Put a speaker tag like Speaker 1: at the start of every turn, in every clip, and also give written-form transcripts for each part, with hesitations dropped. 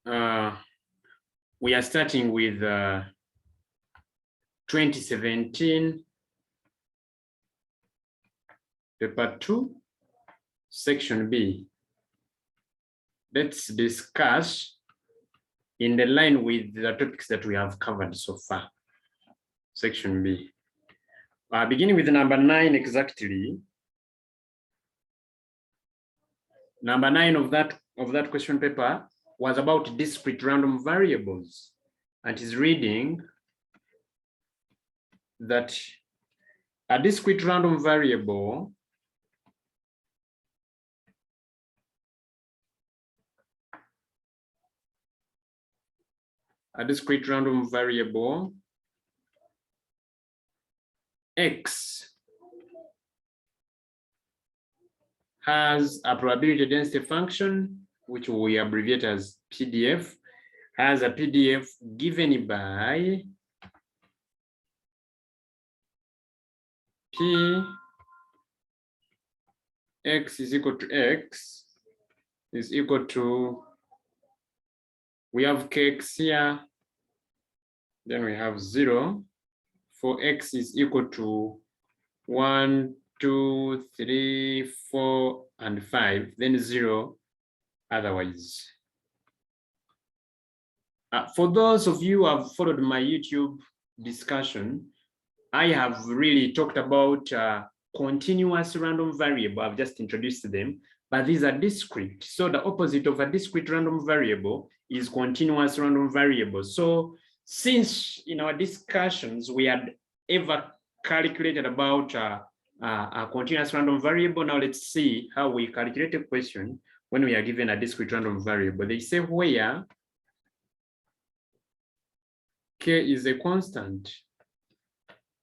Speaker 1: we are starting with 2017 paper 2, section B. Let's discuss in the line with the topics that we have covered so far. Section B. Beginning with number 9 exactly. Number 9 of that question paper was about discrete random variables, and is reading that a discrete random variable X has a probability density function, which we abbreviate as PDF, has a PDF given by P X is equal to X is equal to, we have Kx here, then we have 0, for X is equal to 1, 2, 3, 4, and 5, then 0 otherwise. For those of you who have followed my YouTube discussion, I have really talked about continuous random variable. I've just introduced them, but these are discrete. So the opposite of a discrete random variable is continuous random variable. So since in our discussions we had ever calculated about a continuous random variable, now let's see how we calculate a question when we are given a discrete random variable. They say where K is a constant,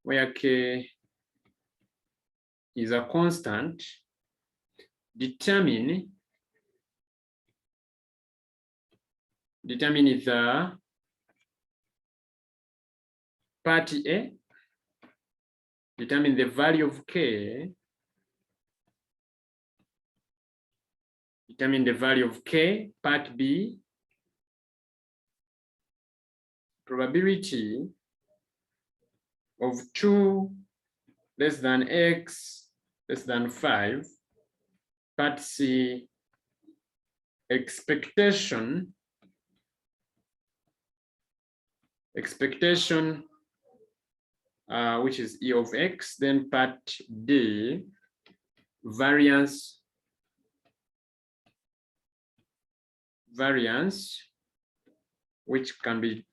Speaker 1: where K is a constant, determine the part A, determine the value of K, determine the value of K, part B, probability of 2 less than X less than 5, part C, expectation which is E of X, then part D, variance, which can be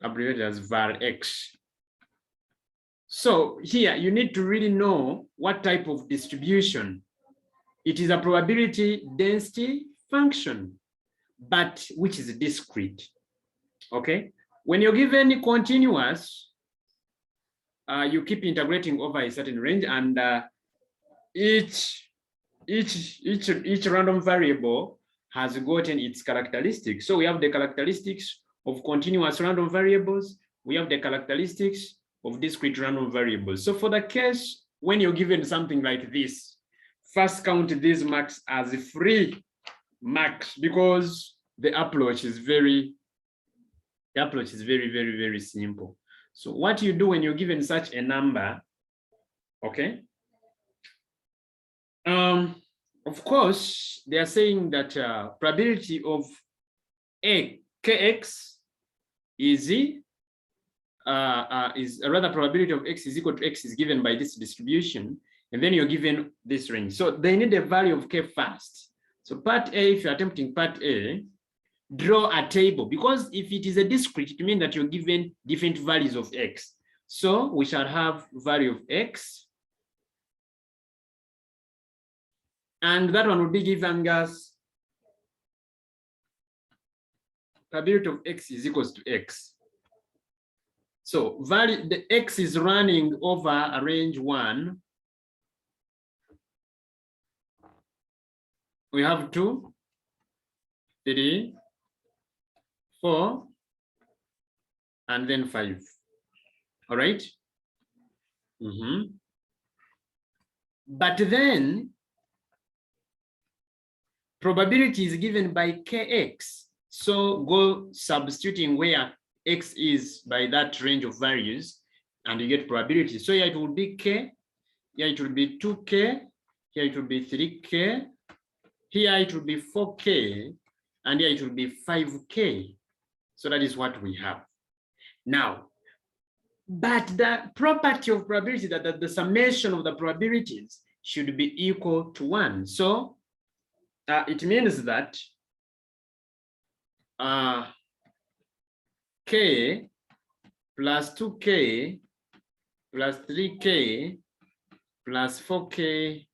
Speaker 1: abbreviated as var X. So here you need to really know what type of distribution. It is a probability density function, but which is discrete. Okay, when you're given continuous, you keep integrating over a certain range, and each random variable has gotten its characteristics. So we have the characteristics of continuous random variables, we have the characteristics of discrete random variables. So for the case when you're given something like this, first count these marks as free marks, because the approach is very, very simple. So what you do when you're given such a number, okay? Of course, they are saying that probability of Kx is rather probability of X is equal to X is given by this distribution, and then you're given this range. So they need a value of K first. So part A, if you're attempting part A, draw a table, because if it is a discrete, it means that you're given different values of X. So we shall have value of X, and that one will be giving us probability of X is equals to X. So value, the X is running over a range 1. We have 2, 3, 4, and then 5. All right. But then probability is given by Kx. So go substituting where X is by that range of values and you get probability. So here it will be K, here it will be 2K, here it will be 3K, here it will be 4K, and here it will be 5K. So that is what we have. Now, but the property of probability that the summation of the probabilities should be equal to 1. So it means that K plus 2K plus 3K plus 4K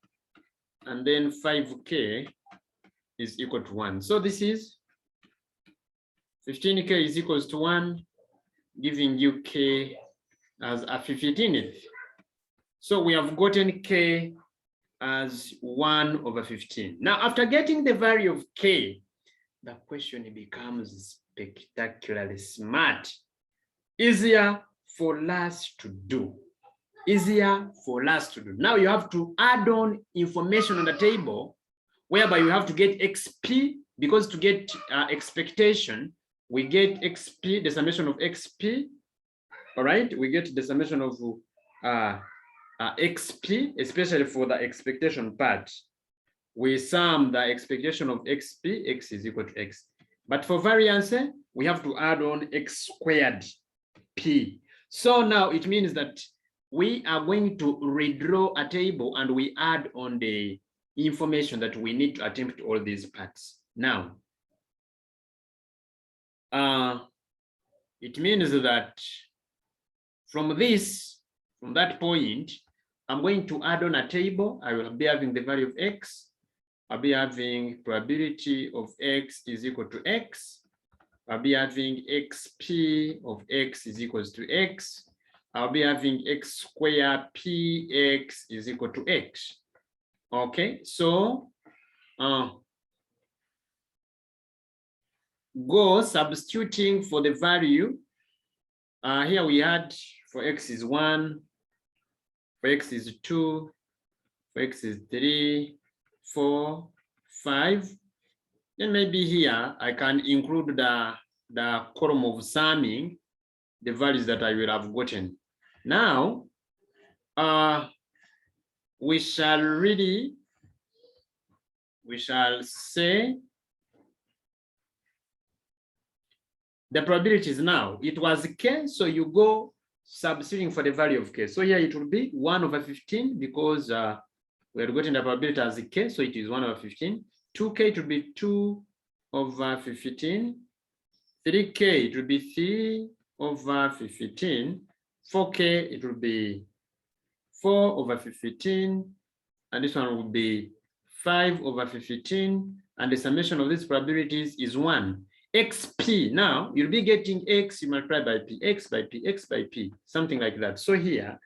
Speaker 1: and then 5K is equal to 1. So this is 15K is equals to 1, giving you K as a 15th. So we have gotten K as 1 over 15. Now, after getting the value of K, the question becomes spectacularly smart. Easier for us to do. Easier for us to do. Now you have to add on information on the table whereby you have to get XP, because to get expectation, we get XP, the summation of XP. All right, we get the summation of XP, especially for the expectation part. We sum the expectation of XP, X is equal to X. But for variance, we have to add on X squared P. So now it means that we are going to redraw a table and we add on the information that we need to attempt all these parts. Now, it means that from that point, I'm going to add on a table. I will be having the value of X. I'll be having probability of X is equal to X. I'll be having XP of X is equals to X. I'll be having X squared PX is equal to X. Okay, so go substituting for the value. Here we had for X is 1, for X is 2, for X is 3, 4, 5. Then maybe here I can include the column of summing the values that I will have gotten. Now, we shall say the probabilities now. It was K, so you go substituting for the value of K. So here it will be 1 over 15 because we are getting the probability as K, so it is 1 over 15. 2K it will be 2 over 15. 3K it will be 3 over 15. 4K it will be 4 over 15. And this one will be 5 over 15. And the summation of these probabilities is 1. XP, now you'll be getting X, you multiply by P, X by P, X by P, something like that. So here,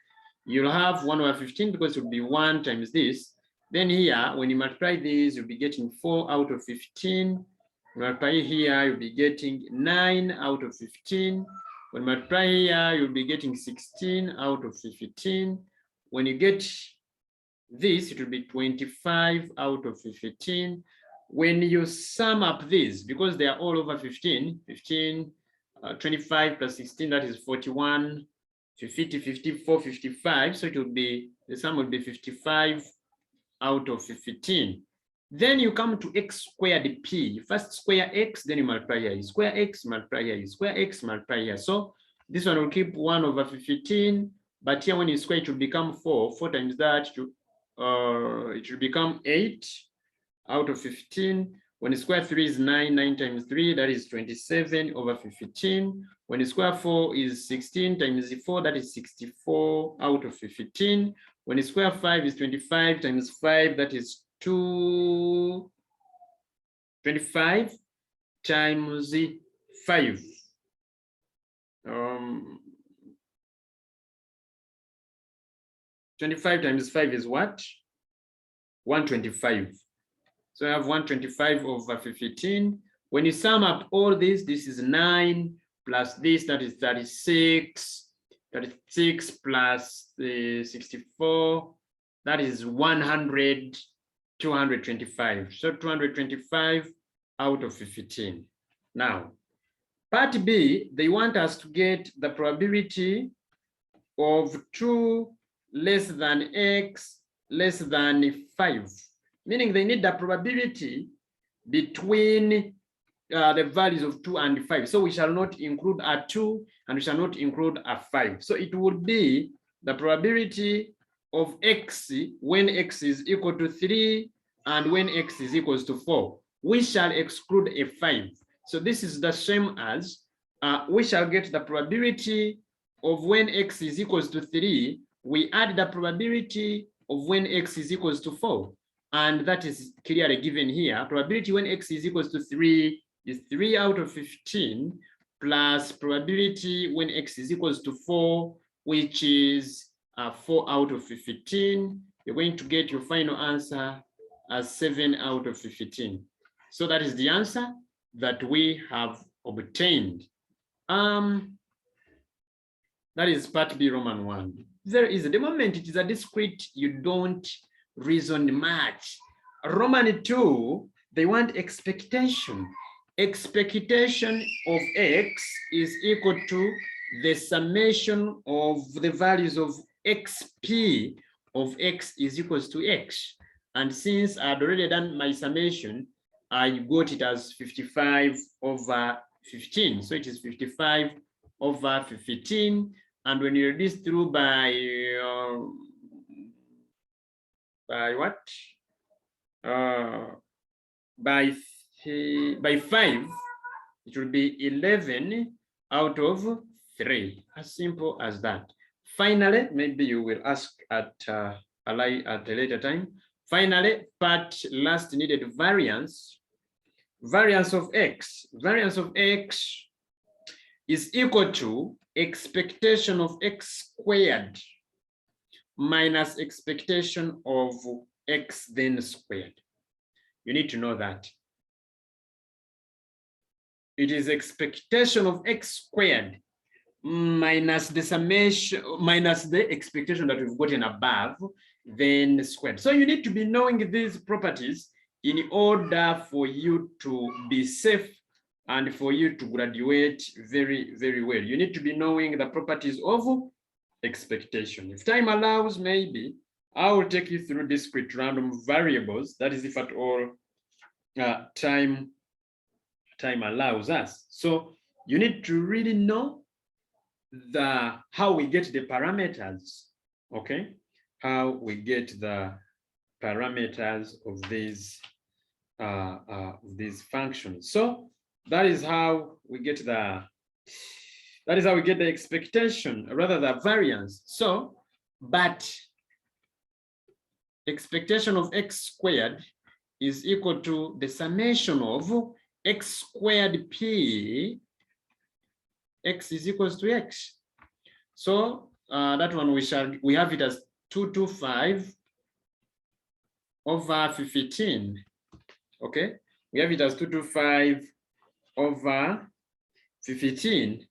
Speaker 1: you'll have 1 over 15 because it will be 1 times this. Then here, when you multiply these, you'll be getting 4 out of 15. Multiply here, you'll be getting 9 out of 15. When you multiply here, you'll be getting 16 out of 15. When you get this, it will be 25 out of 15. When you sum up these, because they are all over 15, 25 plus 16, that is 41, 50, 54, 55. So it will be, the sum will be 55 out of 15. Then you come to X squared P. You first square X, then you multiply here. You square X, multiply here. You square X, multiply here. So this one will keep 1 over 15. But here when you square, it will become 4. 4 times that, it will become 8 out of 15. When you square 3 is 9, 9 times 3, that is 27 over 15. When you square 4 is 16 times 4, that is 64 out of 15. When you square 5 is 25 times 5, that is 25 times 5. 25 times 5 is what? 125. So I have 125 over 15. When you sum up all this is 9 plus this, that is 36. 36 plus the 64, that is 225. So 225 out of 15. Now, part B, they want us to get the probability of 2 less than x less than 5, meaning they need the probability between the values of 2 and 5. So we shall not include a 2 and we shall not include a 5. So it would be the probability of x when x is equal to 3 and when x is equals to 4. We shall exclude a 5. So this is the same as we shall get the probability of when x is equals to 3, we add the probability of when x is equals to 4. And that is clearly given here. Probability when x is equals to 3 is 3 out of 15 plus probability when x is equals to 4, which is 4 out of 15. You're going to get your final answer as 7 out of 15. So that is the answer that we have obtained. That is part B, Roman 1. There is, the moment it is a discrete, you don't reason much. Roman 2, they want expectation. Expectation of x is equal to the summation of the values of xp of x is equals to x. And since I had already done my summation, I got it as 55 over 15. So it is 55 over 15. And when you reduce through by what? By 5, it will be 11 out of 3. As simple as that. Finally, maybe you will ask at a later time. Finally, part last needed variance. Variance of x. Variance of x is equal to expectation of x squared minus expectation of x then squared. You need to know that. It is expectation of x squared minus the summation, minus the expectation that we've gotten above, then squared. So you need to be knowing these properties in order for you to be safe and for you to graduate very, very well. You need to be knowing the properties of expectation. If time allows, maybe I will take you through discrete random variables. That is if at all time allows us. So you need to really know how we get the parameters, okay? How we get the parameters of these functions. So that is how we get the expectation, rather the variance. So, but expectation of x squared is equal to the summation of x squared p, x is equals to x. So that one we have it as 225 over 15. Okay, we have it as 225 over 15.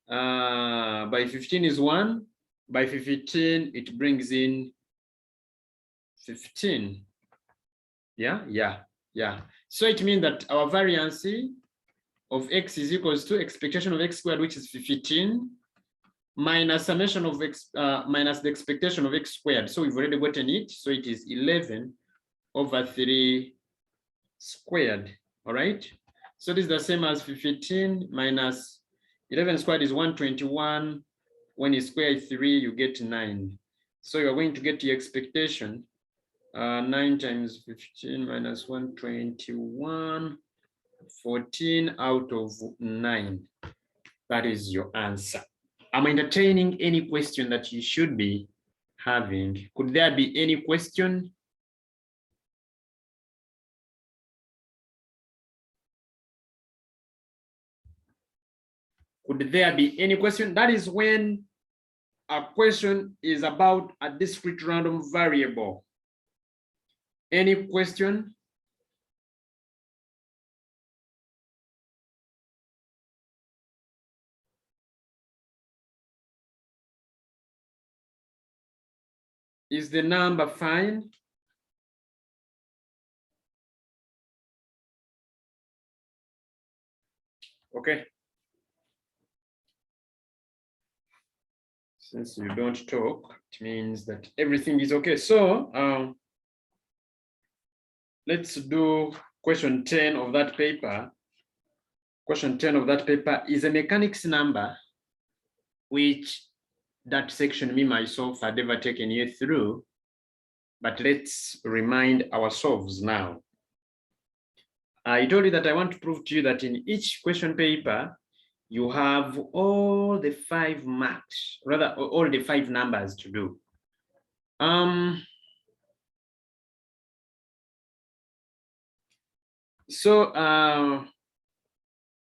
Speaker 1: By 15 is 1. By 15, it brings in 15. Yeah. So it means that our variance of x is equals to expectation of x squared, which is 15, minus summation of x minus the expectation of x squared. So we've already gotten it. So it is 11 over 3 squared. All right. So this is the same as 15 minus 11 squared is 121. When you square 3, you get 9. So you're going to get the expectation. 9 times 15 minus 121, 14 out of 9. That is your answer. I'm entertaining any question that you should be having. Could there be any question? Could there be any question? That is when a question is about a discrete random variable. Any question? Is the number fine? Okay. Since you don't talk, it means that everything is okay. So let's do question 10 of that paper. Question 10 of that paper is a mechanics number, which that section me myself had ever taken you through, but let's remind ourselves now. I told you that I want to prove to you that in each question paper, you have all the 5 marks, rather all the 5 numbers to do. So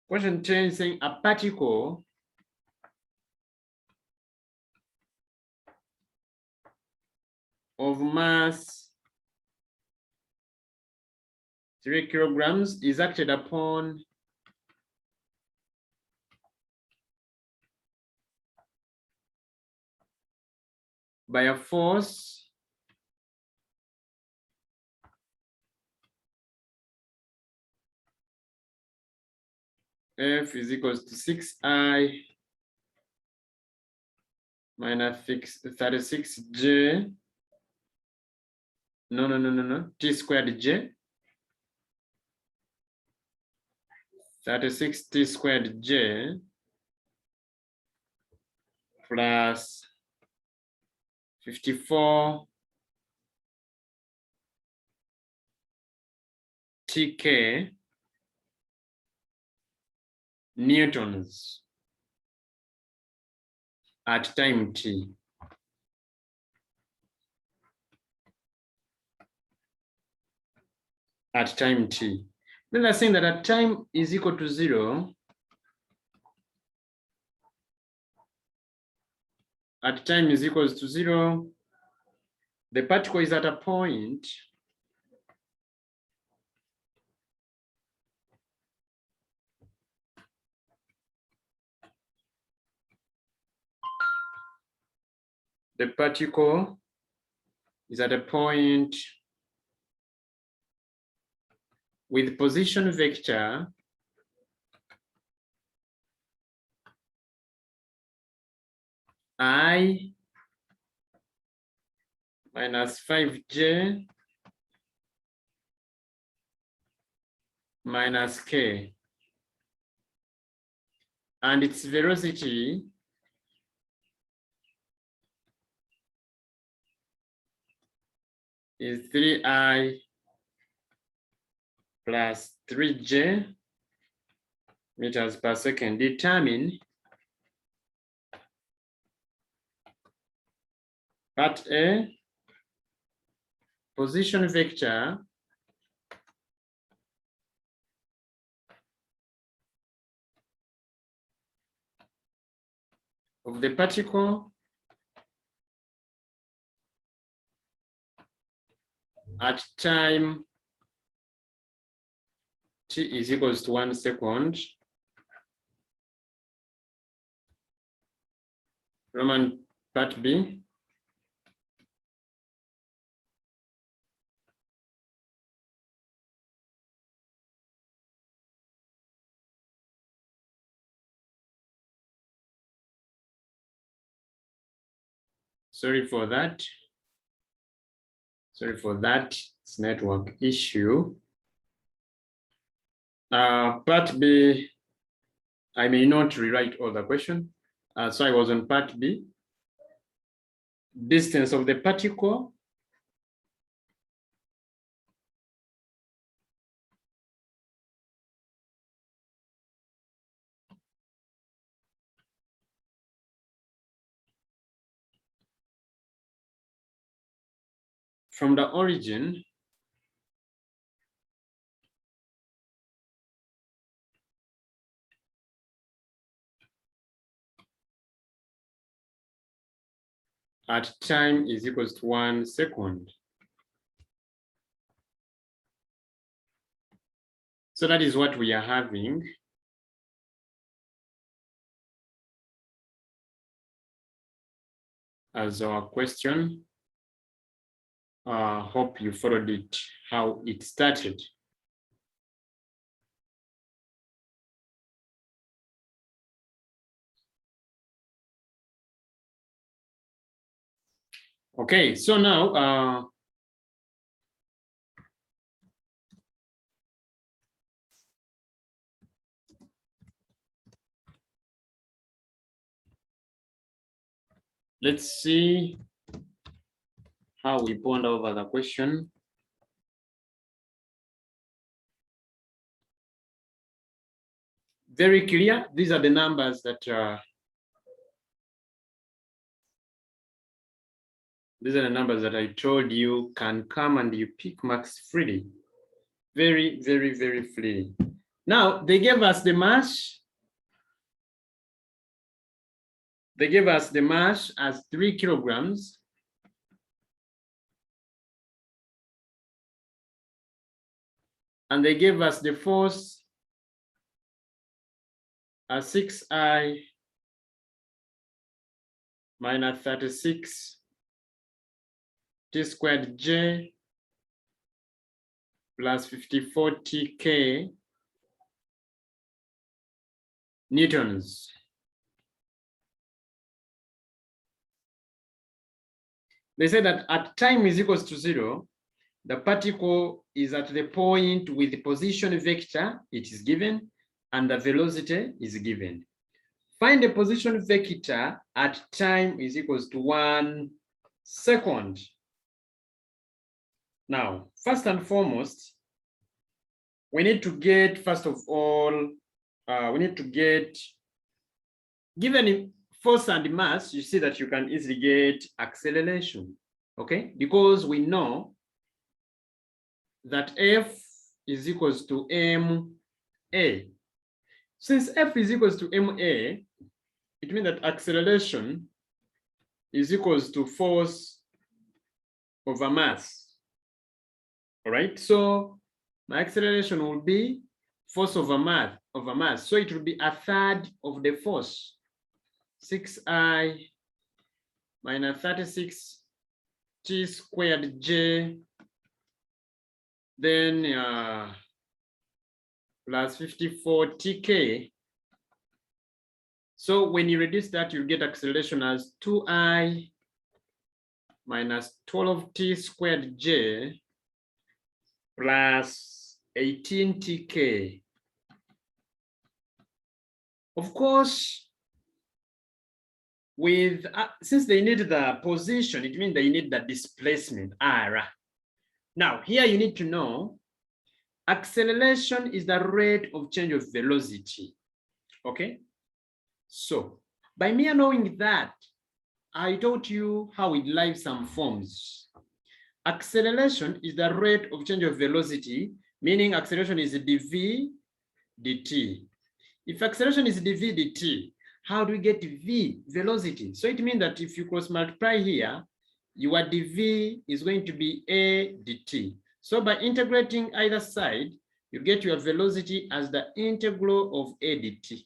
Speaker 1: question 10 is saying a particle of mass 3 kilograms is acted upon by a force F is equals to 6I minus 36J. No. T squared J. 36 T squared J plus 54 TK newtons at time T. At time T. Then they're saying that at time is equal to 0, at time is equals to 0, the particle is at a point the particle is at a point with position vector I minus 5J minus K, and its velocity is 3I plus 3J meters per second. Determine part A, position vector of the particle at time T is equals to 1 second. Roman part B. Sorry for that. It's network issue. Part B, I may not rewrite all the question. So I was on part B. Distance of the particle from the origin at time is equals to 1 second. So that is what we are having. As our question. Hope you followed it, how it started. Okay, so now let's see how we ponder over the question. Very clear. These are the numbers that I told you can come and you pick marks freely. Very, very, very freely. Now they gave us the mass. They gave us the mass as 3 kilograms. And they gave us the force as 6I minus 36 T squared J plus 54 TK newtons. They said that at time is equals to 0, the particle is at the point with the position vector, it is given, and the velocity is given. Find the position vector at time is equals to 1 second. Now, first and foremost, we need to get, first of all, we need to get, given force and mass, you see that you can easily get acceleration, okay? Because we know that F is equals to ma. Since F is equals to ma, it means that acceleration is equals to force over mass. All right, so my acceleration will be force over mass. So it will be 1/3 of the force, 6I minus 36 T squared J, then plus 54 TK. So when you reduce that, you get acceleration as 2I minus 12 T squared J plus 18 TK. Of course, with since they need the position, it means they need the displacement, R. Now, here you need to know acceleration is the rate of change of velocity. Okay? So, by mere knowing that, I taught you how it derives some forms. Acceleration is the rate of change of velocity, meaning acceleration is dv dt. If acceleration is dv dt, how do we get v, velocity? So it means that if you cross multiply here, your dv is going to be a dt. So by integrating either side, you get your velocity as the integral of a dt.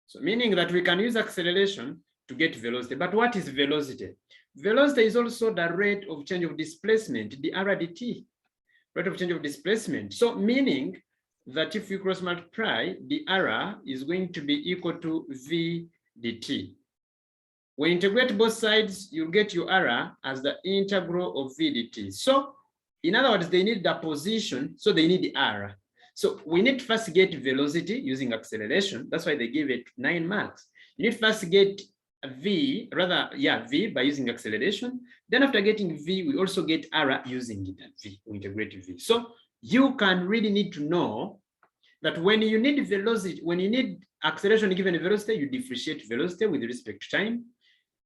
Speaker 1: So meaning that we can use acceleration to get velocity. But what is velocity? Velocity is also the rate of change of displacement, the r dt, rate of change of displacement. So meaning that if you cross multiply, the r is going to be equal to v dt. When you integrate both sides, you'll get your r as the integral of v dt. So in other words, they need the position, so they need the r. So we need to first get velocity using acceleration. That's why they give it 9 marks. You need to first get v, v by using acceleration. Then after getting v, we also get r using v, we integrate v. So you can really need to know that when you need velocity, when you need acceleration given velocity, you differentiate velocity with respect to time.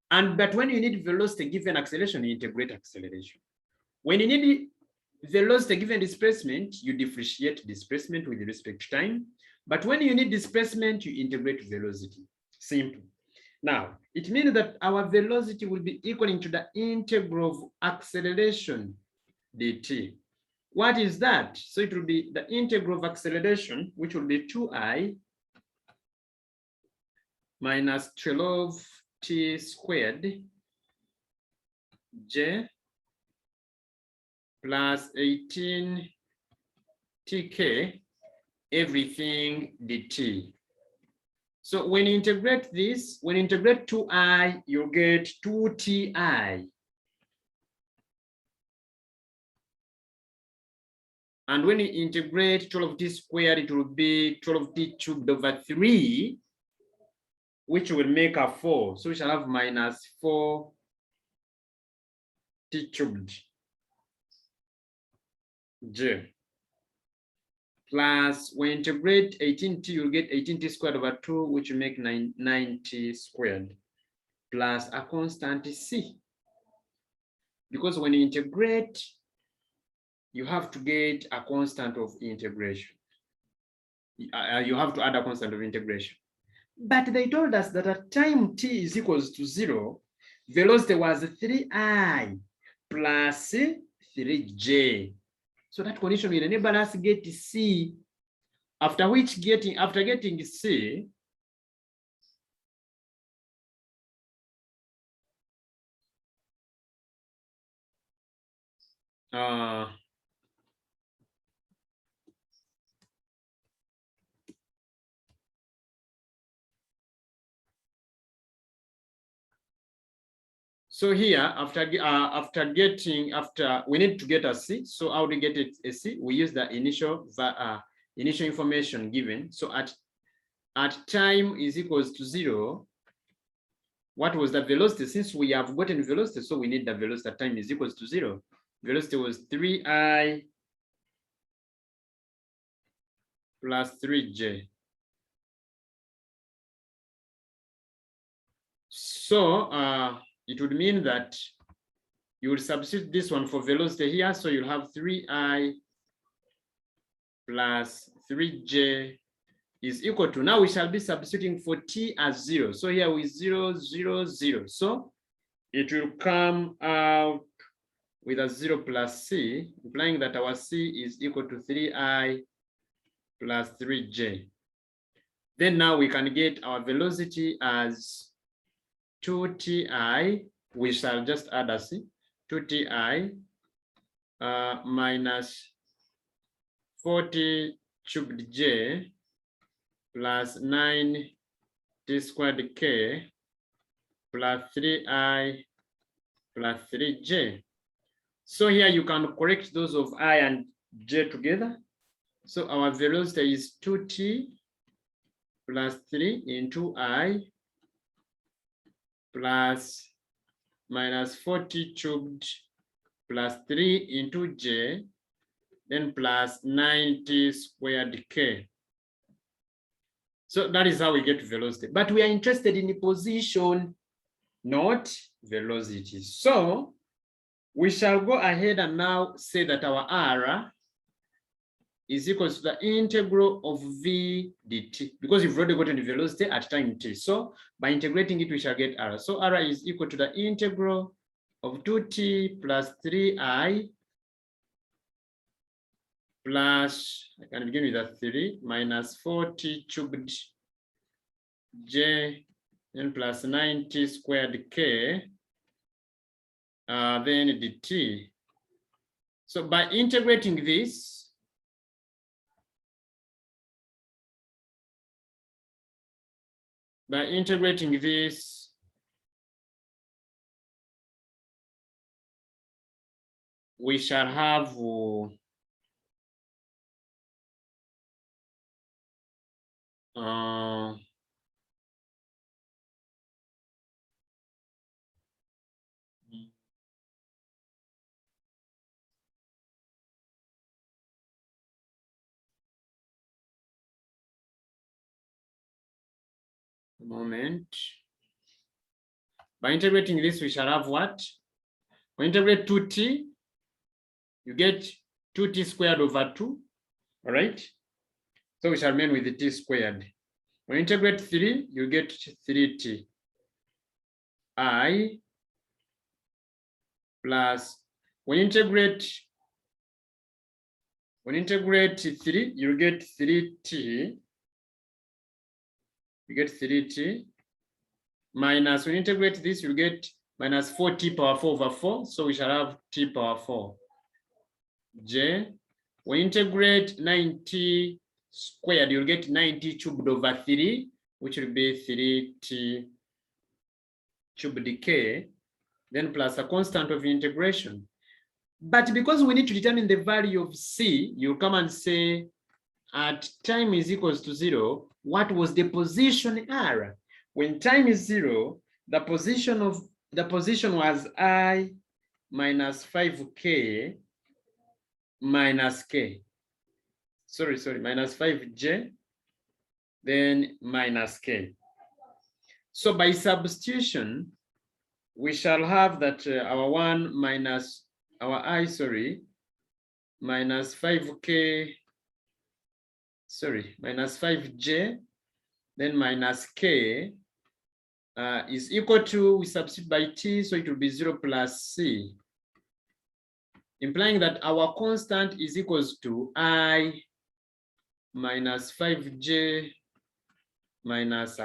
Speaker 1: But when you need velocity given acceleration, you integrate acceleration. When you need velocity given displacement, you differentiate displacement with respect to time. But when you need displacement, you integrate velocity. Simple. Now, it means that our velocity will be equaling to the integral of acceleration dt. What is that? So it will be the integral of acceleration, which will be 2I minus 12 t squared j plus 18 tk, everything dt. So when you integrate this, when you integrate 2i, you'll get 2ti. And when you integrate 12t squared, it will be 12t cubed over 3, which will make a 4. So we shall have minus 4t cubed j. Plus, when you integrate 18t, you'll get 18t squared over 2, which will make 9t squared, plus a constant c. Because when you integrate, you have to get a constant of integration. You have to add a constant of integration. But they told us that at time t is equals to 0, velocity was 3i plus 3j. So that condition will enable us to get c. After getting c, so here, after we need to get a c. So how do we get a c? We use the initial information given. So at time is equals to 0, what was the velocity? Since we have gotten velocity, so we need the velocity at time is equals to 0. Velocity was 3i plus 3j. So it would mean that you will substitute this one for velocity here. So you'll have 3i plus 3j is equal to, now we shall be substituting for t as 0. So here with 0, 0, 0. So it will come out with a 0 plus c, implying that our c is equal to 3i plus 3j. Then now we can get our velocity as 2ti, we shall just add a c, 2ti minus 40 cubed j plus 9t squared k plus 3i plus 3j. So here you can correct those of I and j together. So our velocity is 2t plus 3 into I plus minus 40 cubed plus 3 into j, then plus 90 squared k. So that is how we get velocity. But we are interested in the position, not velocity. So we shall go ahead and now say that our r is equal to the integral of v dt, because we've already gotten the velocity at time t. So by integrating it, we shall get r. So r is equal to the integral of 2t plus 3i plus, I can begin with a 3, minus 40 cubed j, then plus 90 squared k, then dt. So by integrating this, we shall have a moment. By integrating this, we shall have what? We integrate 2t, you get 2t squared over 2, all right? So we shall remain with the t squared. When you integrate 3, you get 3t I plus, when you integrate 3, you get 3t, minus, when you integrate this, you get minus 4t power 4 over 4. So we shall have t power 4 j. When you integrate 90 squared, you'll get 90 cubed over 3, which will be 3t cubed k, then plus a constant of integration. But because we need to determine the value of c, you come and say at time is equals to 0, what was the position r? When time is 0, the position was I minus 5k minus k. Sorry, minus 5j, then minus k. So by substitution, we shall have that our minus 5k, minus 5j, then minus k is equal to, we substitute by t, so it will be 0 plus c, implying that our constant is equals to I minus 5j minus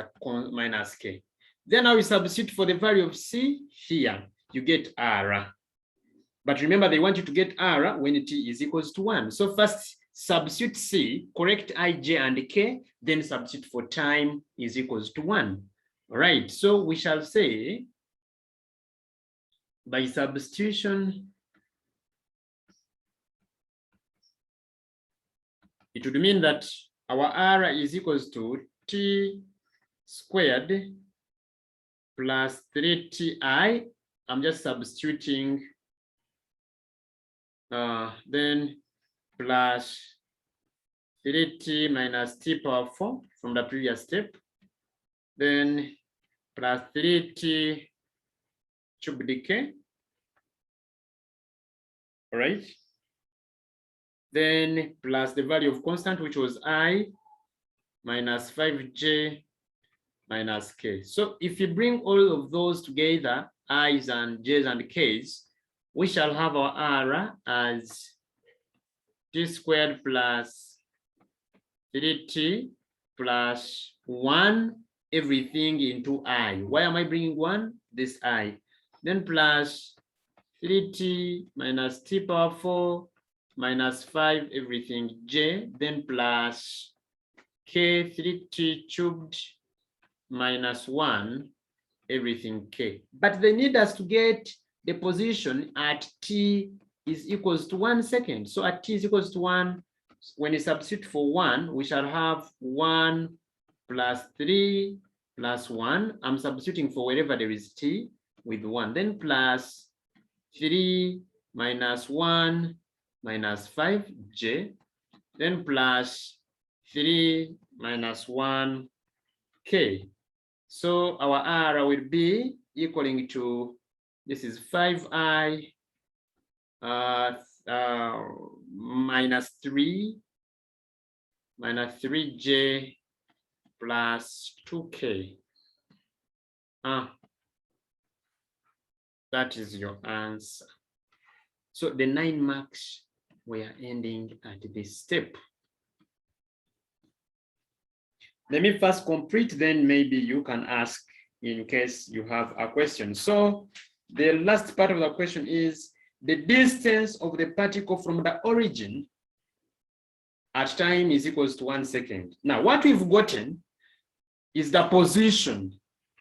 Speaker 1: k. Then now we substitute for the value of c here, you get r. But remember, they want you to get r when t is equals to 1. So first substitute c, correct I, j, and k, then substitute for time is equals to 1. All right, so we shall say by substitution, it would mean that our r is equals to t squared plus 3ti. I'm just substituting, then plus 3t minus t power 4 from the previous step, then plus 3t cubed k. All right. Then plus the value of constant, which was I minus 5j minus k. So if you bring all of those together, i's and j's and k's, we shall have our r as t squared plus 3t plus 1 everything into I. Why am I bringing 1? This I. Then plus 3t minus t power 4 minus 5 everything j, then plus k 3t cubed minus 1 everything k. But they need us to get the position at t is equals to 1 second. So at t is equals to 1, when you substitute for 1, we shall have 1 plus 3 plus 1. I'm substituting for wherever there is t with 1. Then plus 3 minus 1 minus 5j. Then plus 3 minus 1 k. So our r will be equaling to, this is 5i minus 3j plus 2k. That is your answer. So the 9 marks we are ending at this step. Let me first complete, then maybe you can ask in case you have a question. So the last part of the question is the distance of the particle from the origin at time is equals to 1 second. Now, what we've gotten is the position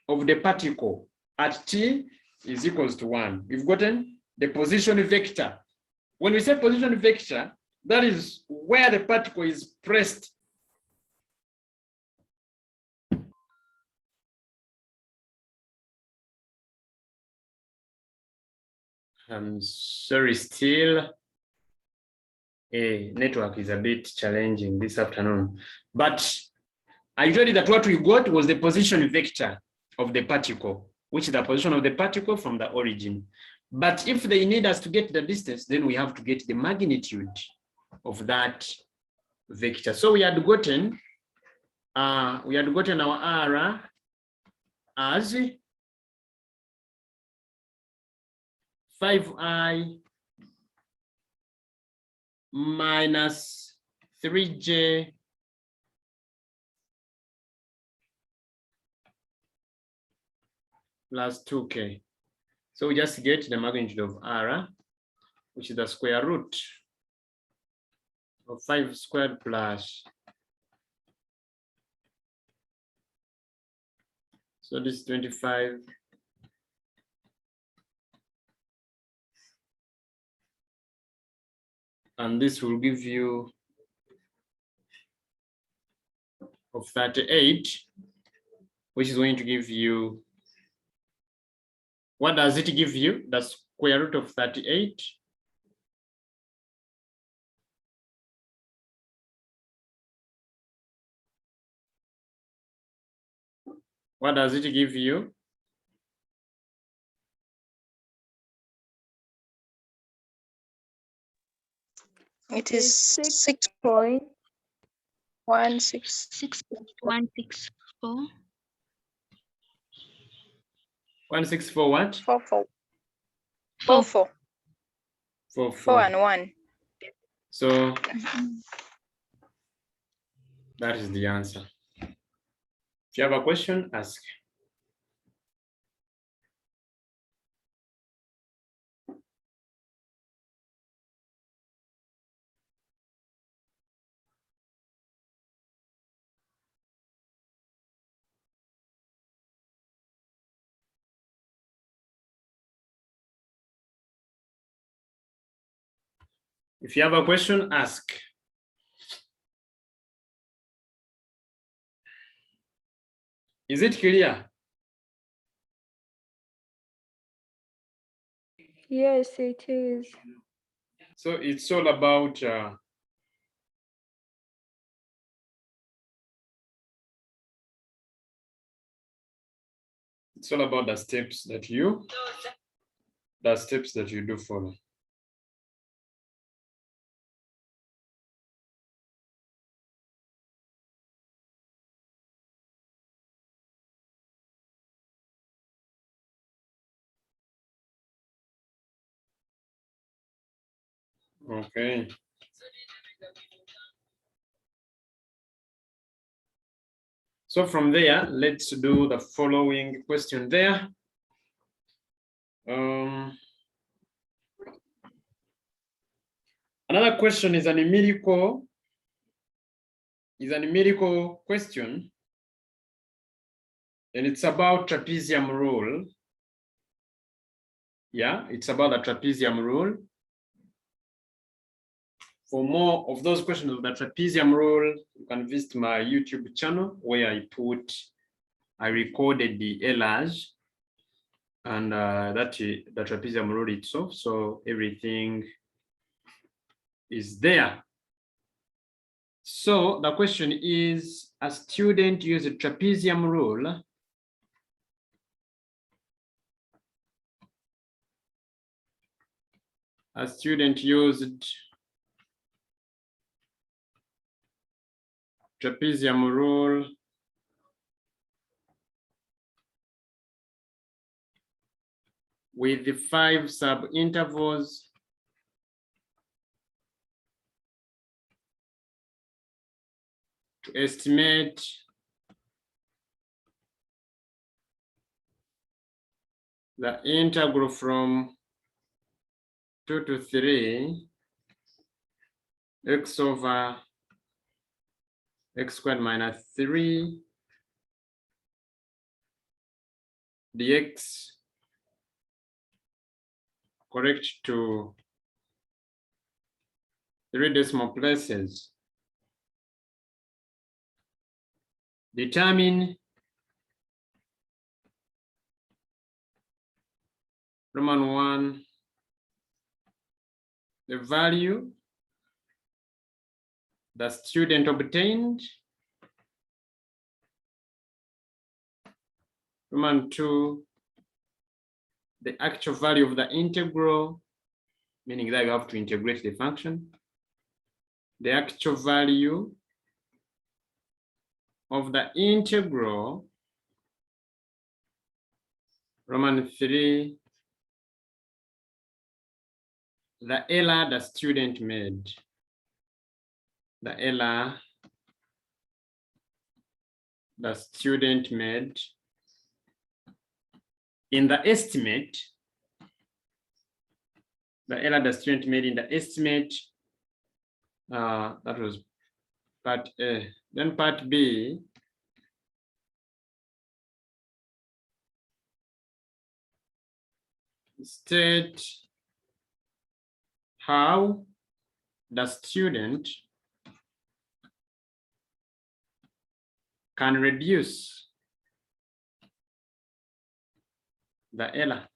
Speaker 1: of the particle at t is equals to 1. We've gotten the position vector. When we say position vector, that is where the particle is pressed. I'm sorry, still network is a bit challenging this afternoon, but I told you that what we got was the position vector of the particle, which is the position of the particle from the origin. But if they need us to get the distance, then we have to get the magnitude of that vector. So we had gotten our r as 5i minus 3j plus 2k. So we just get the magnitude of r, which is the square root of 5 squared plus So this is 25. And this will give you of 38, which is going to give you, what does it give you? The square root of 38. What does it give you?
Speaker 2: It is 6.164.
Speaker 3: 6.164.
Speaker 1: 164 what?
Speaker 2: 44.
Speaker 3: 4.
Speaker 2: 44.
Speaker 1: 4,
Speaker 2: 4 and 1.
Speaker 1: So that is the answer. If you have a question, ask. If you have a question, ask. Is it clear?
Speaker 4: Yes, it is.
Speaker 1: So it's all about the steps that you do follow. Okay. So from there, let's do the following question there. Another question is a numerical question, and it's about trapezium rule. Yeah, it's about the trapezium rule. For more of those questions of the trapezium rule, you can visit my YouTube channel where I recorded the errors and the trapezium rule itself. So everything is there. So the question is, a student used the trapezium rule trapezium rule with the 5 sub-intervals to estimate the integral from 2 to 3 x over x squared minus 3 dx correct to 3 decimal places. Determine Roman 1, the value the student obtained. Roman 2, the actual value of the integral, meaning that you have to integrate the function. The actual value of the integral. Roman 3, the error the student made. The error the student made in the estimate. The error the student made in the estimate. That was part A. Then part B, state how the student can reduce the error.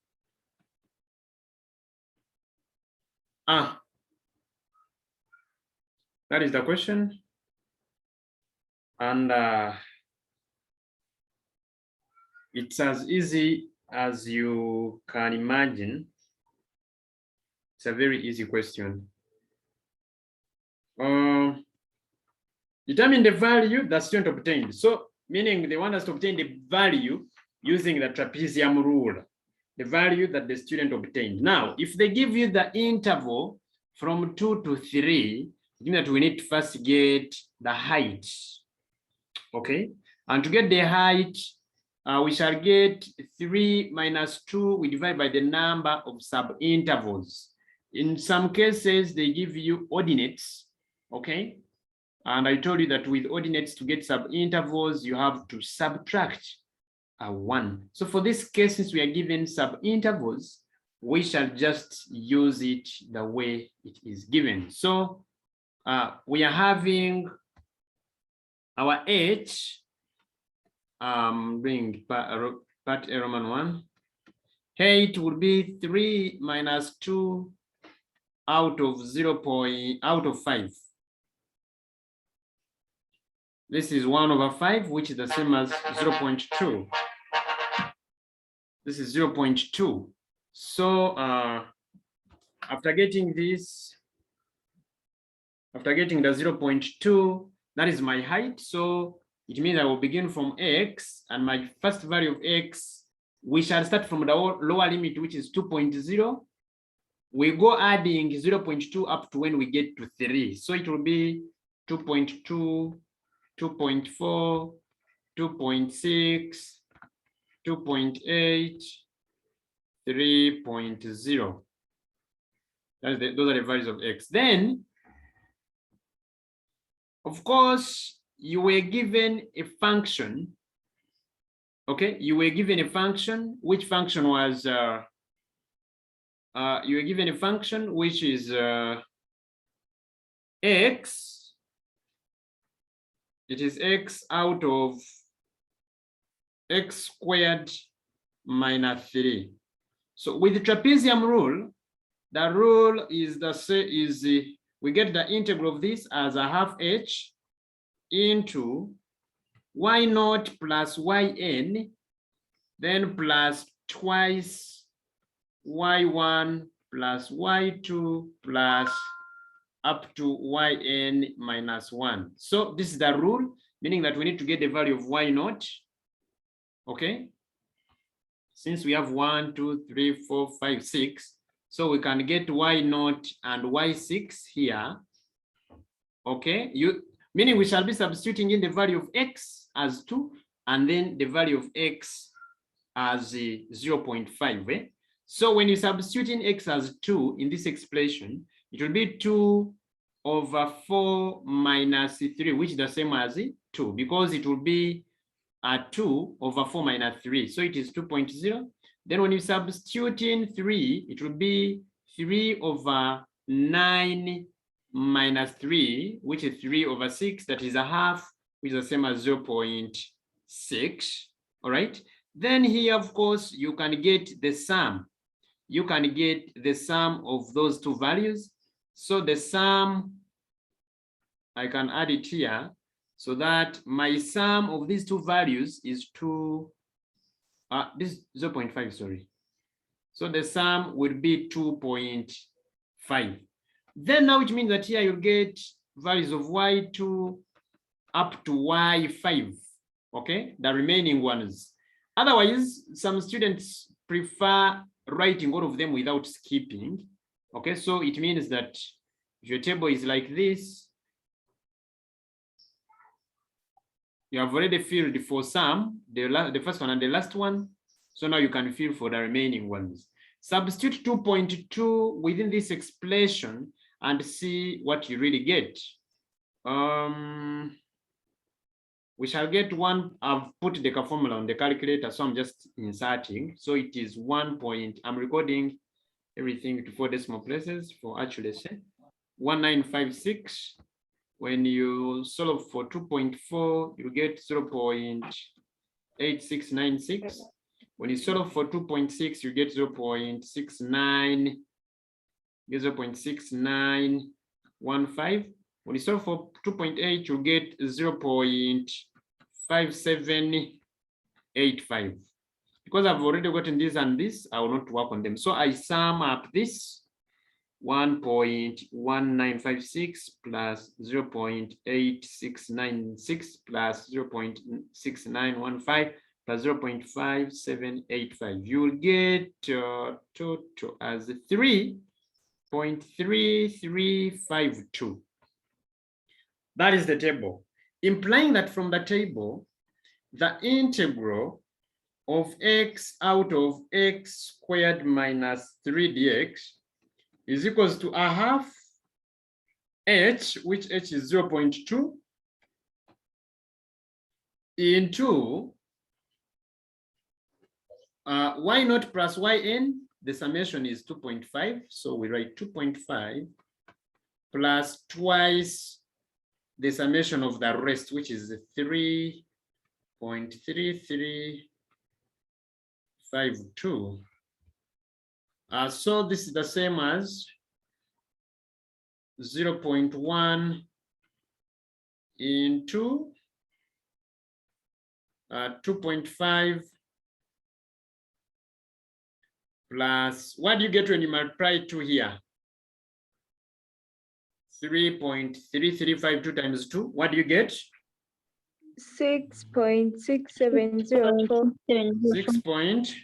Speaker 1: That is the question. And it's as easy as you can imagine. It's a very easy question. Determine the value the student obtained. So meaning they want us to obtain the value using the trapezium rule, the value that the student obtained. Now, if they give you the interval from 2 to 3, I think that we need to first get the height. Okay, and to get the height, we shall get 3 minus 2, we divide by the number of sub-intervals. In some cases, they give you ordinates, okay? And I told you that with ordinates to get sub-intervals, you have to subtract a 1. So for this case, since we are given sub-intervals, we shall just use it the way it is given. So we are having our H, bring part A Roman 1. Height would be 3 minus 2 out of 5. This is 1 over 5, which is the same as 0.2. This is 0.2. So after getting this, after getting the 0.2, that is my height. So it means I will begin from X, and my first value of X, we shall start from the lower limit, which is 2.0. We go adding 0.2 up to when we get to 3. So it will be 2.2, 2.4, 2.6, 2.8, 3.0. Those are the values of X. Then, of course, you were given a function. Okay, you were given a function. Which function was? You were given a function which is X. It is X out of X squared minus 3. So with the trapezium rule, the rule is we get the integral of this as a half h into y naught plus yn, then plus twice y1 plus y2 plus up to yn minus 1. So this is the rule, meaning that we need to get the value of y naught. Okay, since we have 1, 2, 3, 4, 5, 6, so we can get y naught and y6 here. Okay, meaning we shall be substituting in the value of x as 2 and then the value of x as 0.5. So when you substitute in x as 2 in this expression, it will be 2 over 4 minus 3, which is the same as 2, because it will be 2 over 4 minus 3. So it is 2.0. Then when you substitute in 3, it will be 3 over 9 minus 3, which is 3 over 6. That is a half, which is the same as 0.6. All right. Then here, of course, you can get the sum. You can get the sum of those two values. So the sum, I can add it here, so that my sum of these two values is 0.5, sorry. So the sum would be 2.5. Then now, which means that here you get values of y2 up to y5, okay, the remaining ones. Otherwise, some students prefer writing all of them without skipping. Okay, so it means that if your table is like this, you have already filled for some, the first one and the last one. So now you can fill for the remaining ones. Substitute 2.2 within this expression and see what you really get. We we shall get one. I've put the formula on the calculator, so I'm just inserting. So it is 1 point. I'm recording everything to 4 decimal places for accuracy. 1956. When you solve for 2.4, you get 0.8696. When you solve for 2.6, you get 0.69. Get 0.6915. When you solve for 2.8, you get 0.5785. Because I've already gotten this and this, I will not work on them. So I sum up this 1.1956 plus 0.8696 plus 0.6915 plus 0.5785. You will get total as 3.3352. That is the table, implying that from the table, the integral of x out of x squared minus 3 dx is equals to a half h, which h is 0.2, into y naught plus yn. The summation is 2.5, so we write 2.5 plus twice the summation of the rest, which is 3.3352. So this is the same as 0.1 into 2.5 plus, what do you get when you multiply 2 here? 3.3352 times 2, what do you get?
Speaker 4: 6.6704.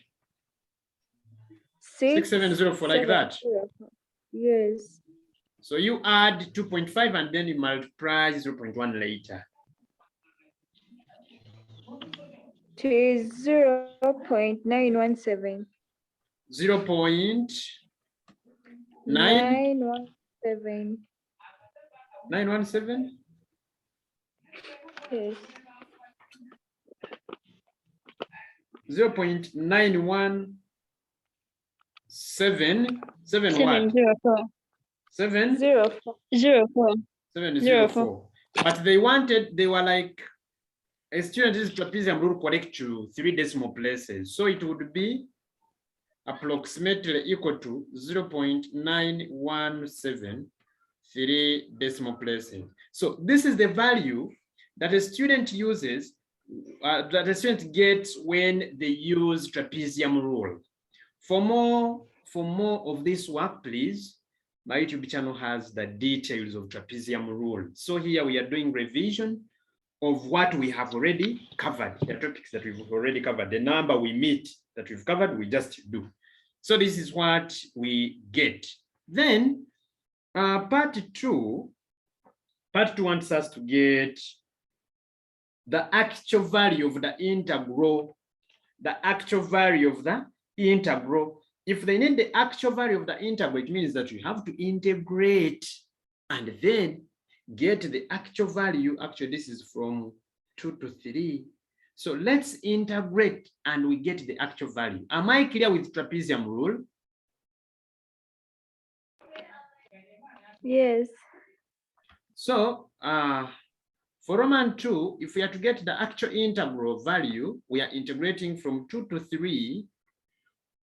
Speaker 1: 6.6704, like that.
Speaker 4: Yes.
Speaker 1: So you add 2.5 and then you multiply 0.1 later.
Speaker 4: It is 0.917.
Speaker 1: 0.917.
Speaker 4: 917. Yes.
Speaker 1: 0.917. 7 what?
Speaker 3: 704.
Speaker 1: 704.
Speaker 3: 04.
Speaker 1: 704. But they were like, a student is trapezium rule correct to 3 decimal places. So it would be approximately equal to 0.917 3 decimal places. So this is the value that a student uses, that a student gets when they use trapezium rule. For more of this work, please, my YouTube channel has the details of trapezium rule. So here we are doing revision of what we have already covered, the topics that we've already covered, the number we meet that we've covered, we just do. So this is what we get. Then part two wants us to get the actual value of the integral, If they need the actual value of the integral, it means that you have to integrate and then get the actual value. Actually, this is from 2 to 3. So let's integrate and we get the actual value. Am I clear with trapezium rule?
Speaker 4: Yes.
Speaker 1: So for Roman 2, if we are to get the actual integral value, we are integrating from 2 to 3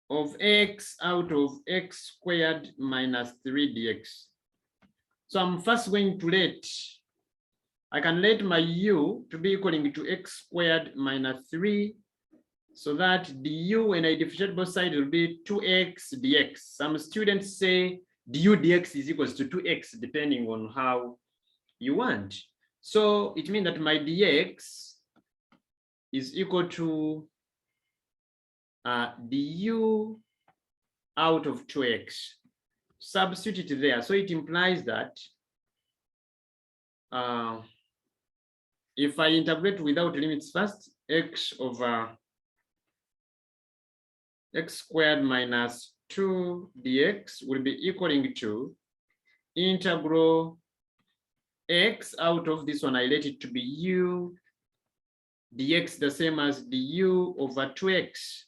Speaker 1: of x out of x squared minus 3 dx. So I'm first going to I can let my u to be equaling to x squared minus 3, so that du, when I differentiate both sides, will be 2x dx. Some students say du dx is equals to 2x, depending on how you want. So it means that my dx is equal to du out of 2x. Substitute it there. So it implies that if I integrate without limits first, x over x squared minus 2 dx will be equaling to integral x out of this one, I let it to be u dx the same as du over 2x.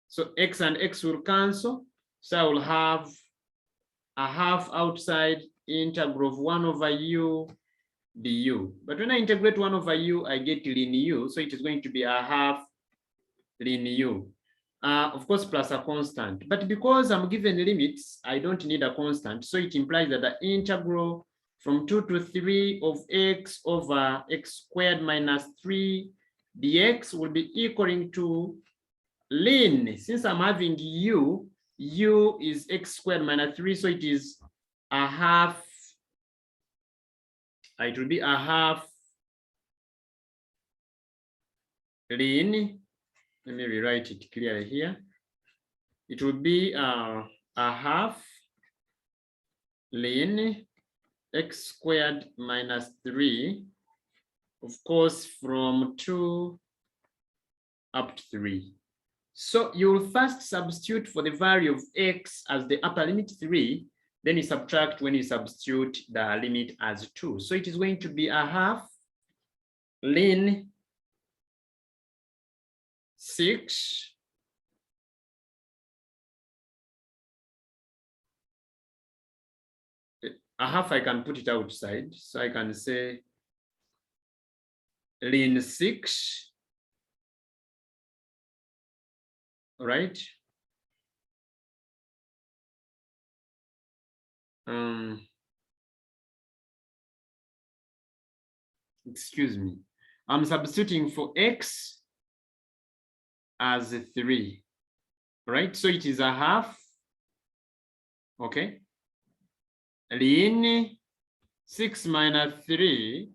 Speaker 1: So x and x will cancel. So I will have a half outside integral of 1 over u du. But when I integrate 1 over u, I get ln u. So it is going to be a half ln u. Of course, plus a constant. But because I'm given limits, I don't need a constant. So it implies that the integral from 2 to 3 of x over x squared minus 3 dx will be equaling to ln. Since I'm having u is x squared minus 3, so it is a half. It will be a half ln. Let me rewrite it clearly here. It will be a half ln x squared minus 3, of course, from 2 up to 3. So you will first substitute for the value of x as the upper limit 3, then you subtract when you substitute the limit as 2. So it is going to be a half ln 6 a half, I can put it outside. So I can say ln 6, all right? Excuse me. I'm substituting for x as 3, right? So it is a half, okay? Ln 6 minus 3,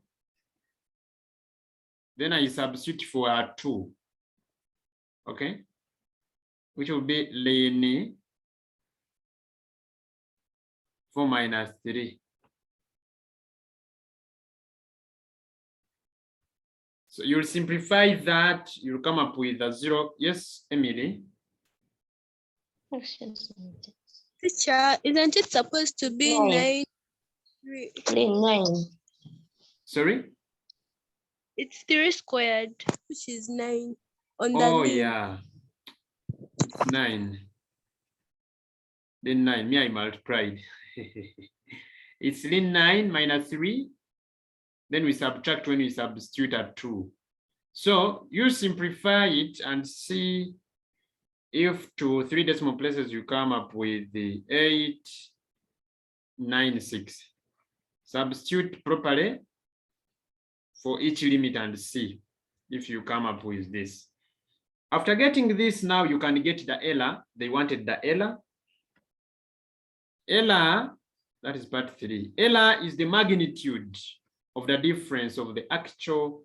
Speaker 1: then I substitute for a 2, okay? Which will be ln 4 minus 3. So you'll simplify that, you'll come up with a 0. Yes, Emily?
Speaker 5: Teacher, isn't it supposed to be 9?
Speaker 6: 9.
Speaker 1: Sorry?
Speaker 5: It's 3 squared, which is 9 on the
Speaker 1: Oh,
Speaker 5: limb.
Speaker 1: yeah. It's 9. Then 9, me, I multiplied. It's ln 9 minus 3. Then we subtract when we substitute at 2. So you simplify it and see if to 3 decimal places you come up with the 896. Substitute properly for each limit and see if you come up with this. After getting this, now you can get the error. They wanted the error. Error, that is part 3. Error is the magnitude of the difference of the actual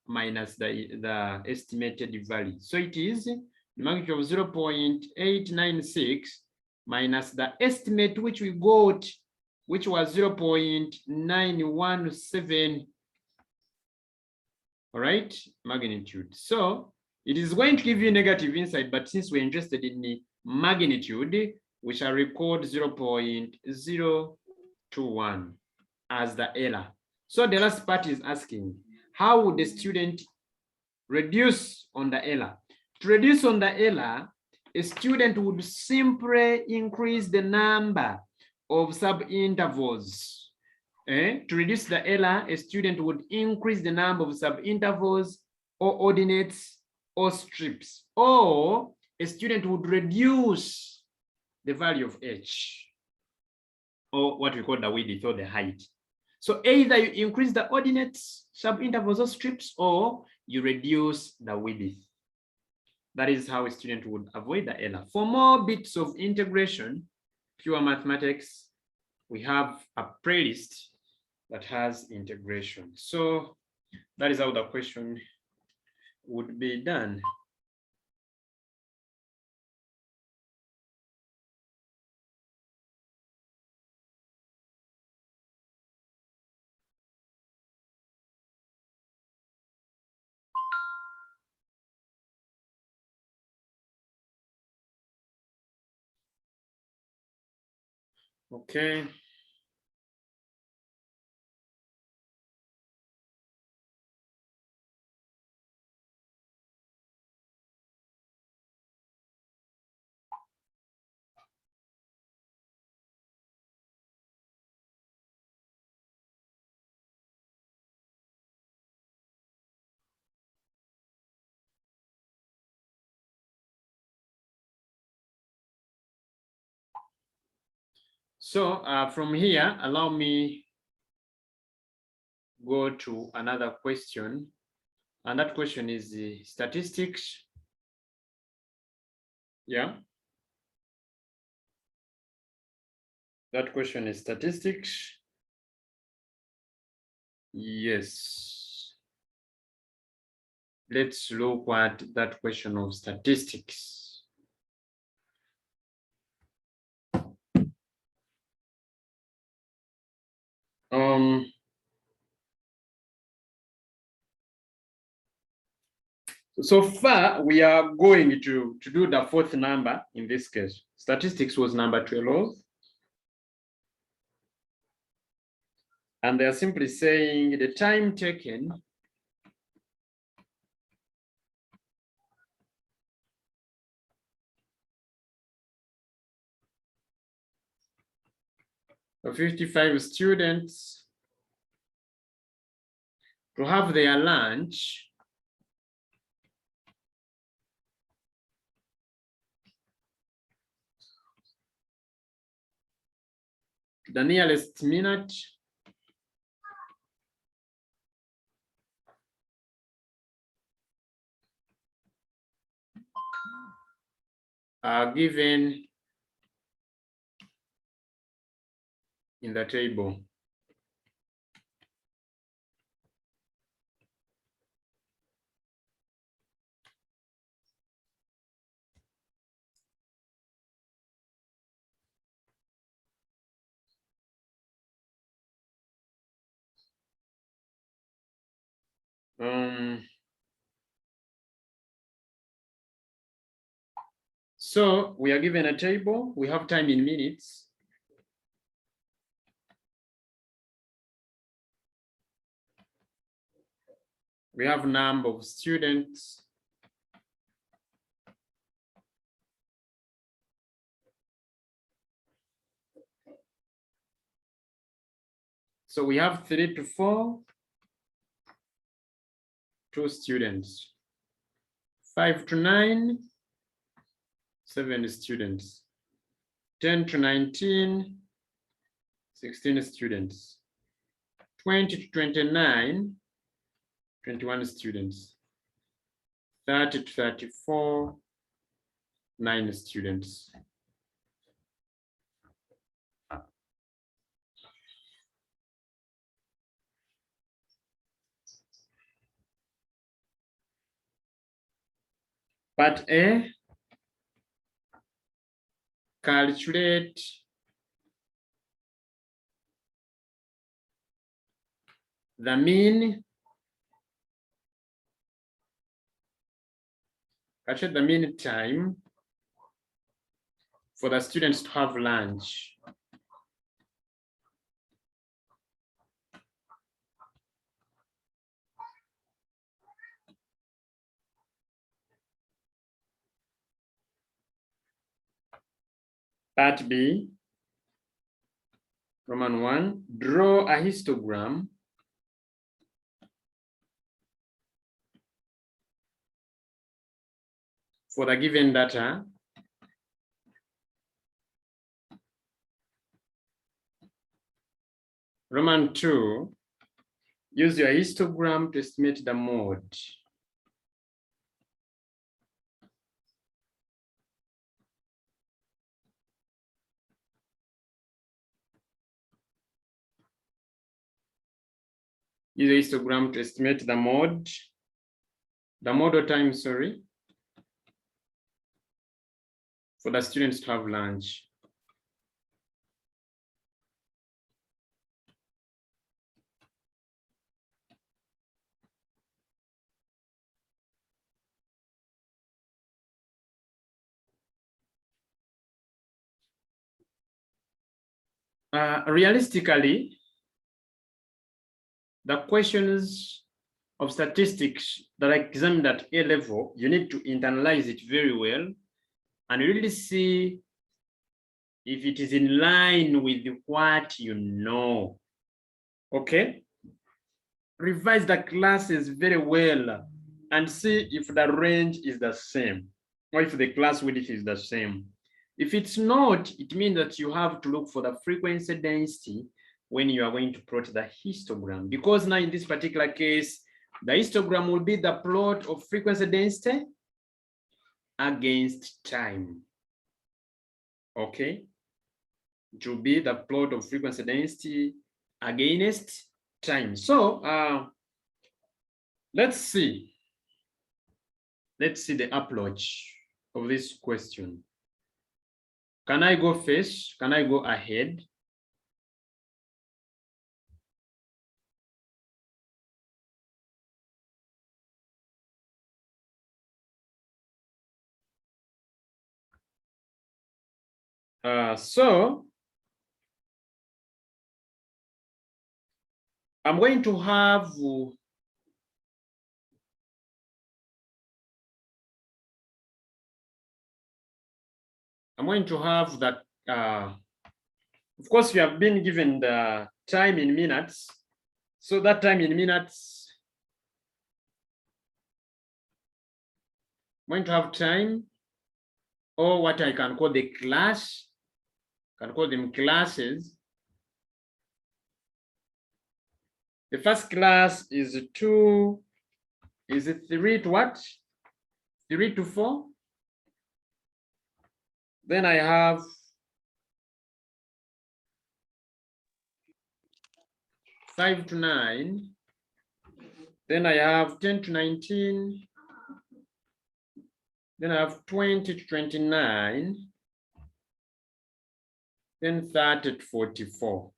Speaker 1: minus the estimated value. So it is the magnitude of 0.896 minus the estimate which we got, which was 0.917. All right, magnitude. So it is going to give you negative inside, but since we're interested in the magnitude, we shall record 0.021 as the error. So the last part is asking, how would the student reduce on the error? To reduce on the error, a student would simply increase the number of subintervals. To reduce the error, a student would increase the number of subintervals or ordinates or strips, or a student would reduce the value of h, or what we call the width or the height. So either you increase the ordinates, subintervals or strips, or you reduce the width. That is how a student would avoid the error. For more bits of integration, pure mathematics, we have a playlist that has integration. So that is how the question would be done. Okay. So from here, allow me go to another question. And that question is the statistics. Yeah. That question is statistics. Yes. Let's look at that question of statistics. So far, we are going to do the fourth number in this case. Statistics was number 12. And they are simply saying the time taken for 55 students to have their lunch the nearest minute are given in the table. So we are given a table, we have time in minutes. We have number of students. So we have 3 to 4, 2 students. 5 to 9, 7 students. 10 to 19, 16 students. 20 to 29, 21 students. 30 to 34, 9 students. Part A, calculate the mean. Calculate the mean time for the students to have lunch. Part B, Roman 1, draw a histogram for the given data Roman 2, use your histogram to estimate the mode. Use the histogram to estimate the mode or time, sorry, for the students to have lunch. Realistically, the questions of statistics that are examined at A level, you need to internalize it very well and really see if it is in line with what you know. Okay? Revise the classes very well and see if the range is the same or if the class width is the same. If it's not, it means that you have to look for the frequency density when you are going to plot the histogram. Because now in this particular case, the histogram will be the plot of frequency density against time. Okay? It will be the plot of frequency density against time. So let's see the approach of this question. Can I go first? Can I go ahead? So I'm going to have that, of course, you have been given the time in minutes. So that time in minutes, I'm going to have time, or what I can call the class, can call them classes. The first class is 3 to what? 3 to 4. Then I have 5 to 9. Then I have 10 to 19. Then I have 20 to 29. Then 30 to 44.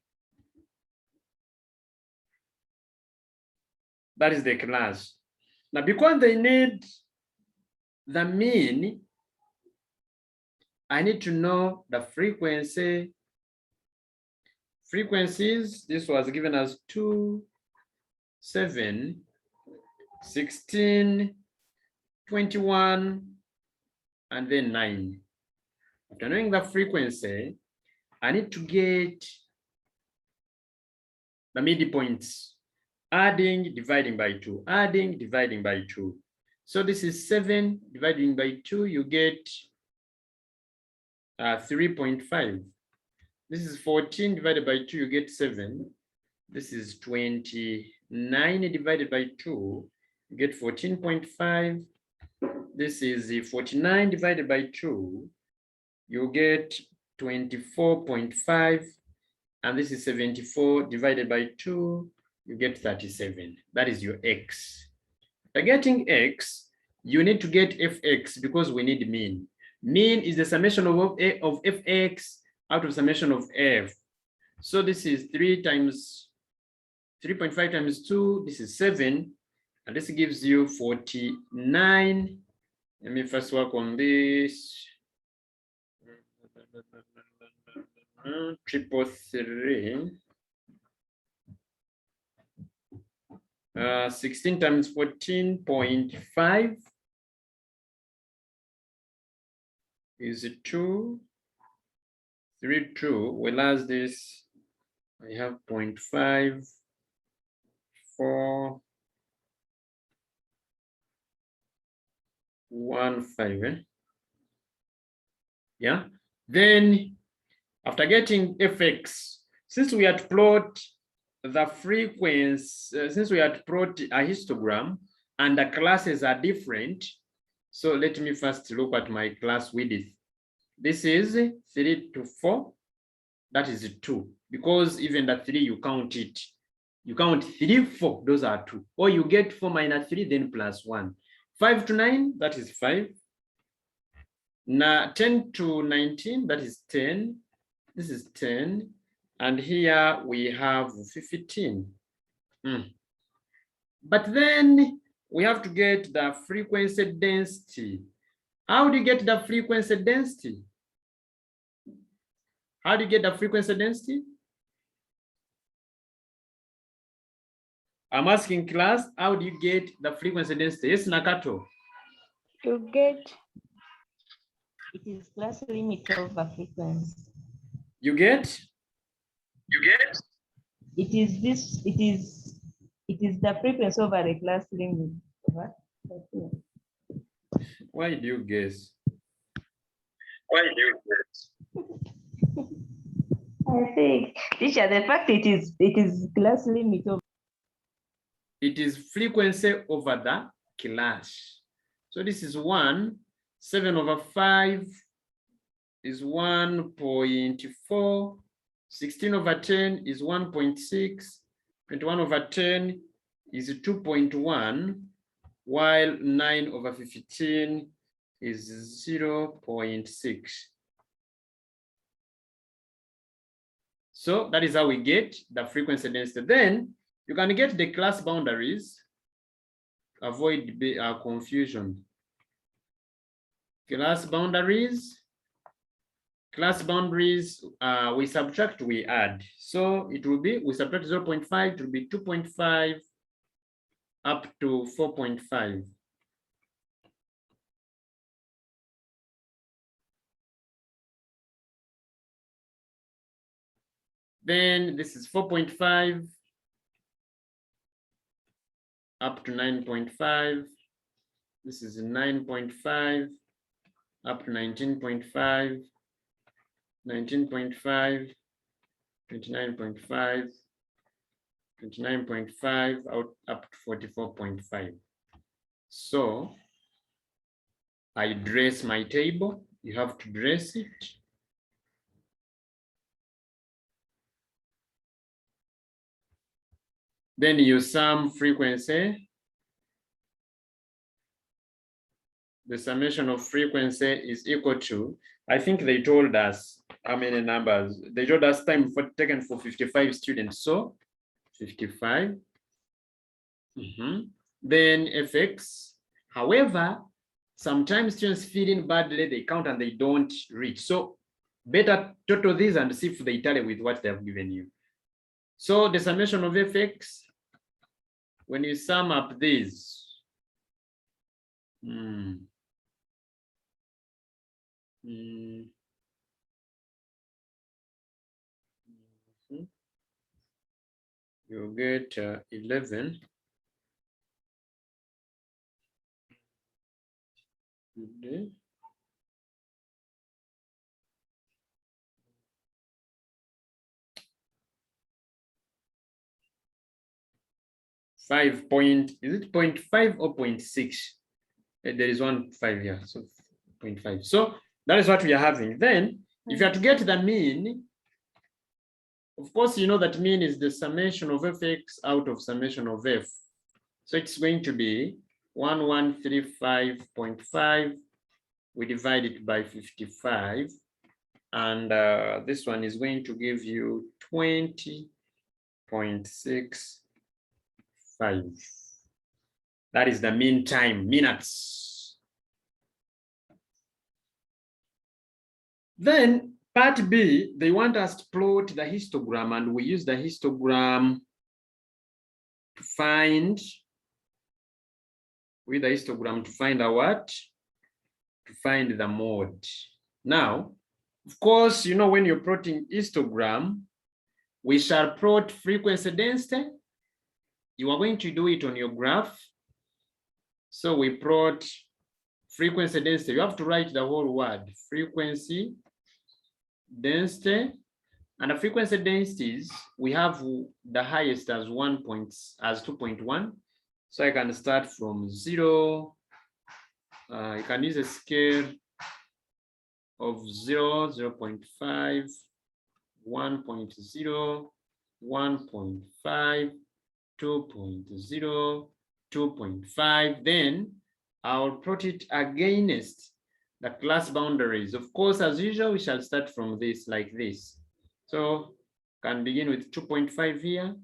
Speaker 1: That is the class. Now, because they need the mean, I need to know the frequency. Frequencies, this was given as 2, 7, 16, 21, and then 9. After knowing the frequency, I need to get the midpoints. Adding, dividing by 2, adding, dividing by 2. So this is 7 dividing by 2, you get 3.5. This is 14 divided by 2, you get 7. This is 29 divided by 2, you get 14.5. This is 49 divided by 2, you get 24.5. And this is 74 divided by 2, you get 37. That is your x. By getting x, you need to get fx because we need mean. Mean is the summation of fx out of summation of f. So this is 3.5 times 2, this is 7, and this gives you 49. Let me first work on this. 333. 16 times 14.5 is 2, 3, 2. Whereas this, I have 0.5, 4, 1, 5. Yeah. Then after getting fx, since we had plot the frequency, since we had plot a histogram and the classes are different, so let me first look at my class width. This is 3 to 4, that is 2, because even the 3 you count it. You count 3, 4, those are 2. Or you get 4 minus 3, then plus 1. 5 to 9, that is 5. Now 10 to 19, that is 10. This is 10. And here we have 15. But then we have to get the frequency density. How do you get the frequency density? How do you get the frequency density? I'm asking class, how do you get the frequency density? Yes, Nakato.
Speaker 4: You get
Speaker 6: It is class limit over frequency.
Speaker 1: You get?
Speaker 6: It is the frequency over the class limit.
Speaker 1: Why do you guess?
Speaker 6: I think, teacher, the fact it is class limit of.
Speaker 1: It is frequency over the class. So this is 1, 7 over 5 is 1.4, 16 over 10 is 1.6, 21 over 10 is 2.1, while 9 over 15 is 0.6. So that is how we get the frequency density. Then you can get the class boundaries, avoid confusion. Class boundaries, we subtract, we add. So it will be, we subtract 0.5, it will be 2.5 up to 4.5. Then this is 4.5 up to 9.5. This is 9.5 up to 19.5, 19.5, 29.5, 29.5 out up to 44.5. So I dress my table. You have to dress it. Then you sum frequency. The summation of frequency is equal to, I think they told us how many numbers. They told us time for taken for 55 students. So 55. Then fx. However, sometimes students feed in badly, they count and they don't reach. So better total these and see if they tally with what they have given you. So the summation of fx, when you sum up these, you get 11. Okay. 5 point, is it 0.5 or 0.6? There is 1 5 here, so 0.5. So that is what we are having. Then if you are to get the mean, of course, you know that mean is the summation of fx out of summation of f. So it's going to be 1135.5. We divide it by 55. And this one is going to give you 20.65. That is the mean time, minutes. Then part B, they want us to plot the histogram, and we use the histogram to find, with the histogram to find a what? To find the mode. Now, of course, you know, when you're plotting histogram, we shall plot frequency density. You are going to do it on your graph. So we plot frequency density. You have to write the whole word, frequency density. And the frequency densities, we have the highest as 2.1. So I can start from 0. You can use a scale of 0, 0.5, 1.0, 1.5, 2.0, 2.5. Then I'll plot it against the class boundaries. Of course, as usual, we shall start from this like this. So can begin with 2.5 here.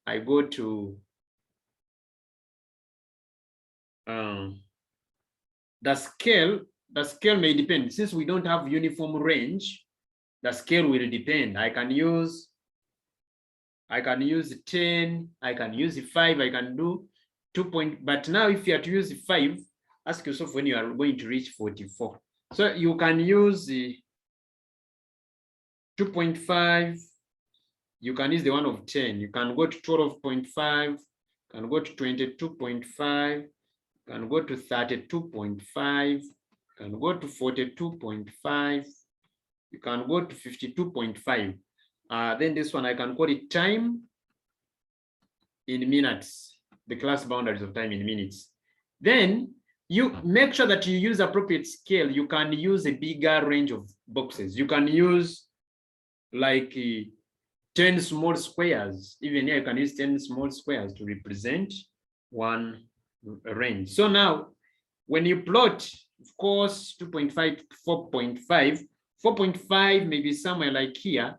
Speaker 1: I go to the scale may depend. Since we don't have uniform range, the scale will depend. I can use 10, I can use 5, I can do 2. But now if you have to use 5, ask yourself when you are going to reach 44. So you can use the 2.5, you can use the one of 10, you can go to 12.5, can go to 22.5, can go to 32.5, can go to 42.5. You can go to 52.5. Then this one, I can call it time in minutes, the class boundaries of time in minutes. Then you make sure that you use appropriate scale. You can use a bigger range of boxes. You can use like 10 small squares. Even here, you can use 10 small squares to represent one range. So now, when you plot, of course, 2.5 to 4.5, 4.5 maybe somewhere like here,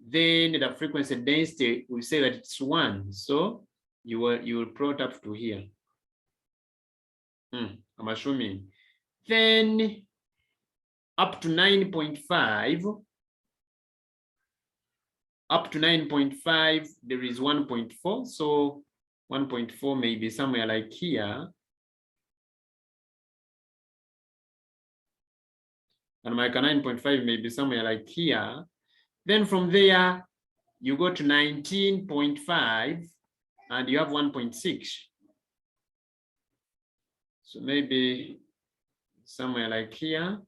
Speaker 1: then the frequency density will say that it's 1. So you will plot up to here. I'm assuming. Then up to 9.5. Up to 9.5, there is 1.4. So 1.4 may be somewhere like here. And my 9.5 may be somewhere like here. Then from there, you go to 19.5 and you have 1.6. So maybe somewhere like here.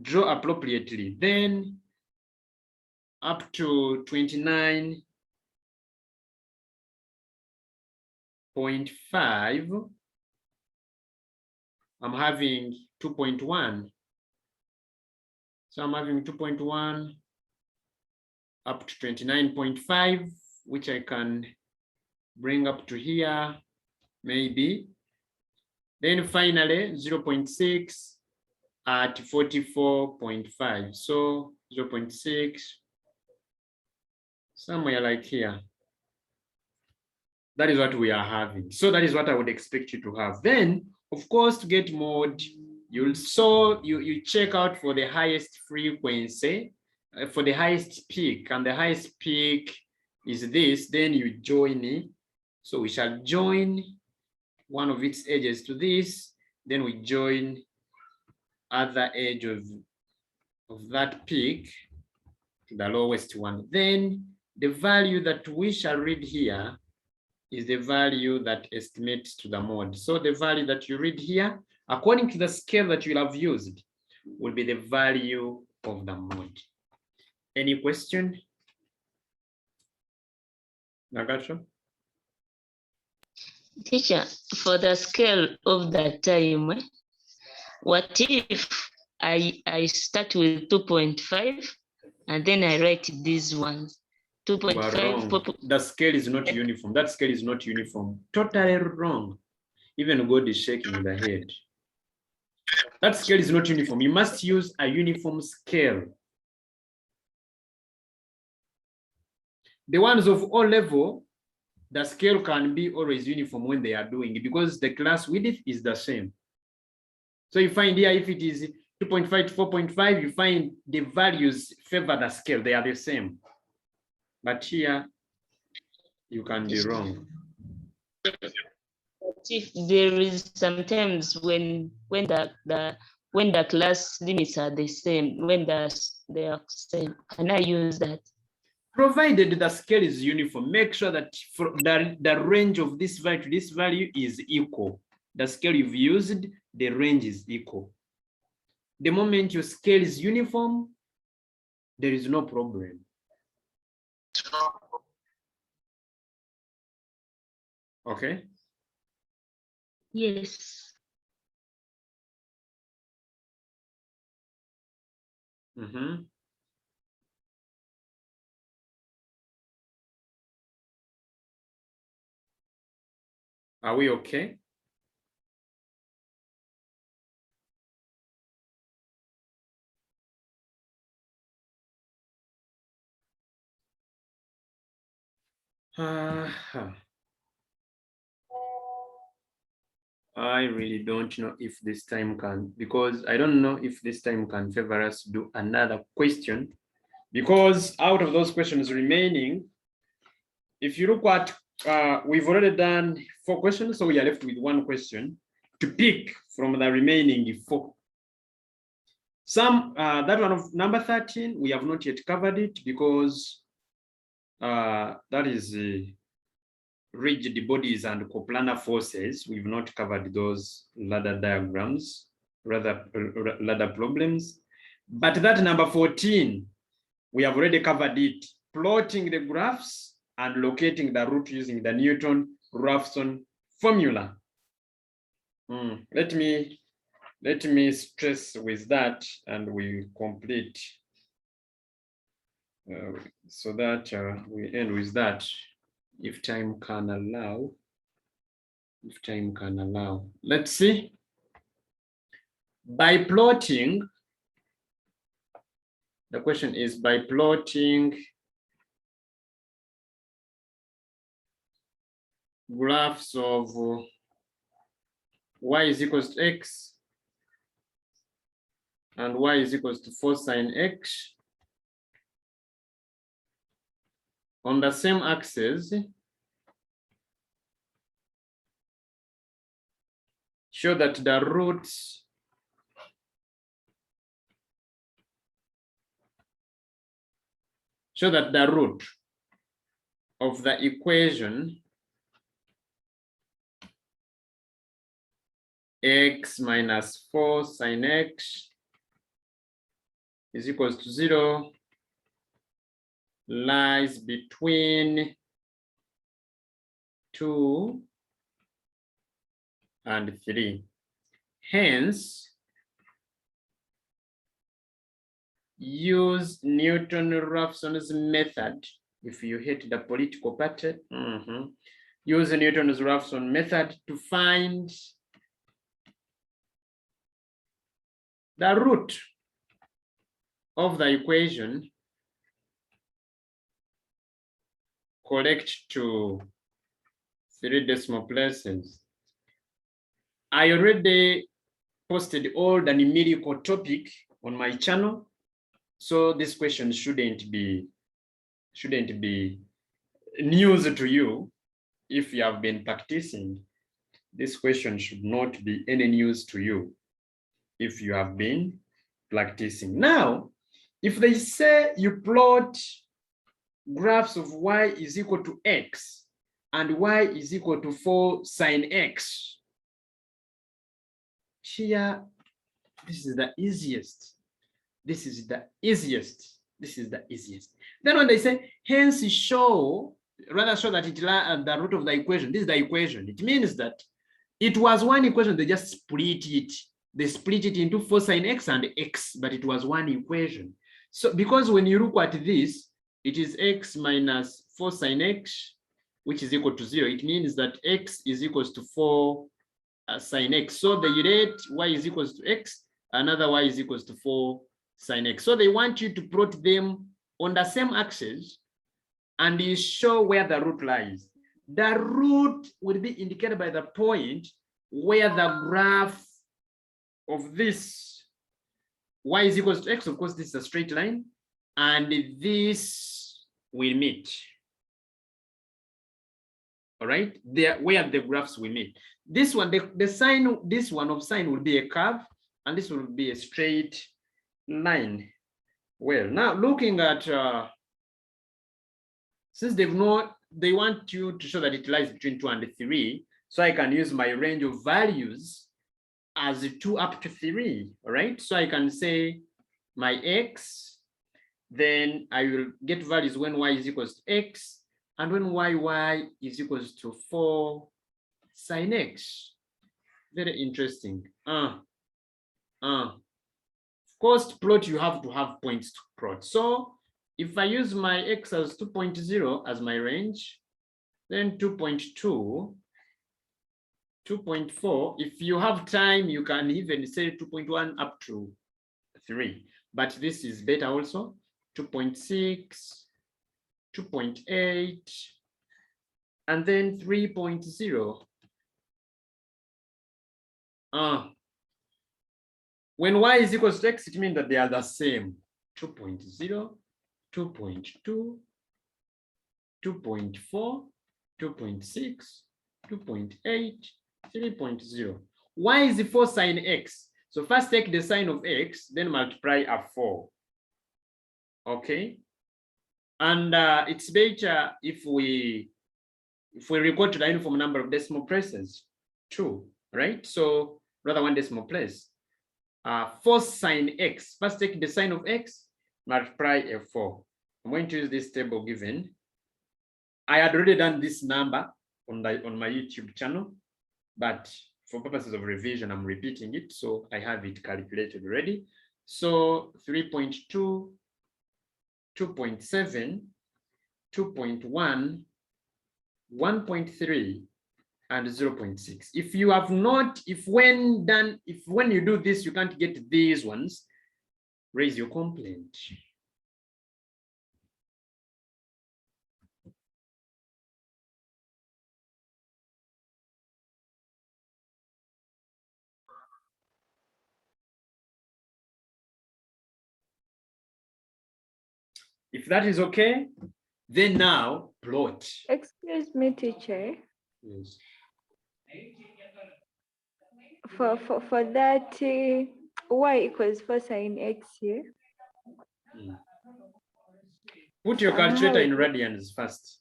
Speaker 1: Draw appropriately. Then up to 29.5, I'm having 2.1. So I'm having 2.1 up to 29.5, which I can bring up to here, maybe. Then finally 0.6 at 44.5. So 0.6, somewhere like here. That is what we are having. So that is what I would expect you to have. Then, of course, to get mode, you check out for the highest frequency, for the highest peak, and the highest peak is this. Then you join it. So we shall join one of its edges to this. Then we join other edge of that peak to the lowest one. Then the value that we shall read here is the value that estimates to the mode. So the value that you read here, according to the scale that you'll have used, will be the value of the mode. Any question? Nagasha?
Speaker 6: Teacher, for the scale of the time, what if I start with 2.5 and then I write these ones? 2.5.
Speaker 1: The scale is not uniform. That scale is not uniform. Totally wrong. Even God is shaking the head. That scale is not uniform. You must use a uniform scale. The ones of O level, the scale can be always uniform when they are doing it because the class width is the same. So you find here, if it is 2.5 to 4.5, you find the values favor the scale. They are the same. But here, you can be wrong.
Speaker 6: If there is sometimes when the class limits are the same, when they are same, can I use that?
Speaker 1: Provided the scale is uniform, make sure that for the range of this value to this value is equal. The scale you've used, the range is equal. The moment your scale is uniform, there is no problem. Okay?
Speaker 6: Yes.
Speaker 1: Mm-hmm. Are we okay? I really don't know if this time can, because I don't know if this time can favor us to do another question, because out of those questions remaining, if you look at, we've already done 4 questions, so we are left with 1 question to pick from the remaining 4. That one of number 13, we have not yet covered it because that is rigid bodies and coplanar forces. We've not covered those ladder diagrams, rather ladder problems. But that number 14, we have already covered it. Plotting the graphs and locating the root using the Newton-Raphson formula. Let me stress with that, and we complete so that we end with that, if time can allow. If time can allow. Let's see. By plotting, the question is by plotting graphs of y is equals to x and y is equals to 4 sine x on the same axis, show that the roots root of the equation x minus 4 sine x is equals to 0 lies between 2 and 3. Hence, use Newton-Raphson's method. If you hate the political party, use Newton-Raphson method to find the root of the equation correct to 3 decimal places. I already posted all the numerical topic on my channel, so this question shouldn't be news to you. If you have been practicing, this question should not be any news to you if you have been practicing. Now, if they say you plot graphs of y is equal to x and y is equal to 4 sine x, here, this is the easiest. This is the easiest. This is the easiest. Then when they say, hence show that it lies the root of the equation, this is the equation. It means that it was one equation, they just split it. They split it into 4 sine x and x, but it was one equation. So because when you look at this, it is x minus 4 sine x, which is equal to 0. It means that x is equals to 4 sine x. So they rate y is equals to x, another y is equals to 4 sine x. So they want you to plot them on the same axis and you show where the root lies. The root will be indicated by the point where the graph of this y is equals to x, of course, this is a straight line, and this will meet. All right, there where the graphs will meet. This one, the sign, this one of sine will be a curve, and this will be a straight line. Well, now looking at since they want you to show that it lies between 2 and 3, so I can use my range of values as 2 up to 3. All right, so I can say my x, then I will get values when y is equals to x and when y is equals to 4 sine x. Very interesting. Of course, to plot, you have to have points to plot. So if I use my x as 2.0 as my range, then 2.2, 2.4. If you have time, you can even say 2.1 up to 3. But this is better also. 2.6, 2.8, and then 3.0. When y is equals to x, it means that they are the same. 2.0, 2.2, 2.4, 2.6, 2.8, 3.0. Y is 4 sine x. So first take the sine of x, then multiply a 4. Okay. And it's better if we record to the uniform number of decimal places, 2, right? So rather 1 decimal place. 4 sine x. First take the sine of x, multiply a 4. I'm going to use this table given. I had already done this number on my YouTube channel, but for purposes of revision, I'm repeating it. So I have it calculated already. So 3.2, 2.7, 2.1, 1.3, and 0.6. If you have not, if when you do this, you can't get these ones, raise your complaint. If that is okay, then now plot.
Speaker 4: Excuse me, teacher.
Speaker 1: Yes.
Speaker 4: For that, y equals 4 sine x here.
Speaker 1: Put your calculator in radians first.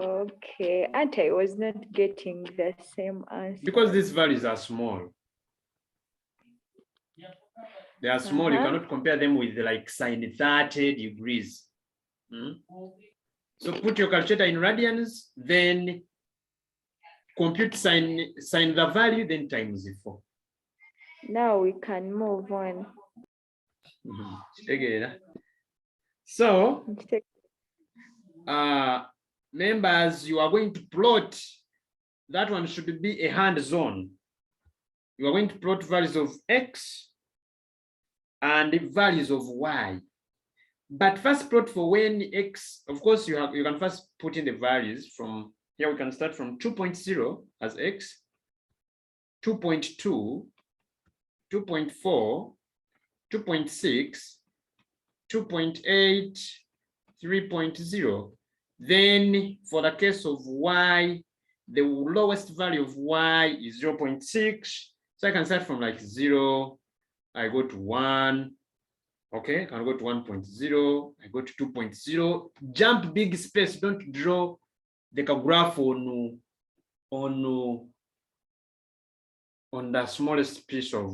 Speaker 4: Okay, and I was not getting the same answer.
Speaker 1: Because these values are small. They are small, you cannot compare them with like sine 30 degrees. So put your calculator in radians, then compute sine the value, then times it 4.
Speaker 4: Now we can move on.
Speaker 1: Again. So, members, you are going to plot. That one should be a hand zone. You are going to plot values of x and the values of y. But first plot for when x, of course, you can first put in the values from here. We can start from 2.0 as x, 2.2, 2.4, 2.6, 2.8, 3.0. Then for the case of y, the lowest value of y is 0.6. So I can start from like 0, I go to 1, okay, I can go to 1.0, I go to 2.0, jump big space, don't draw the graph on the smallest piece of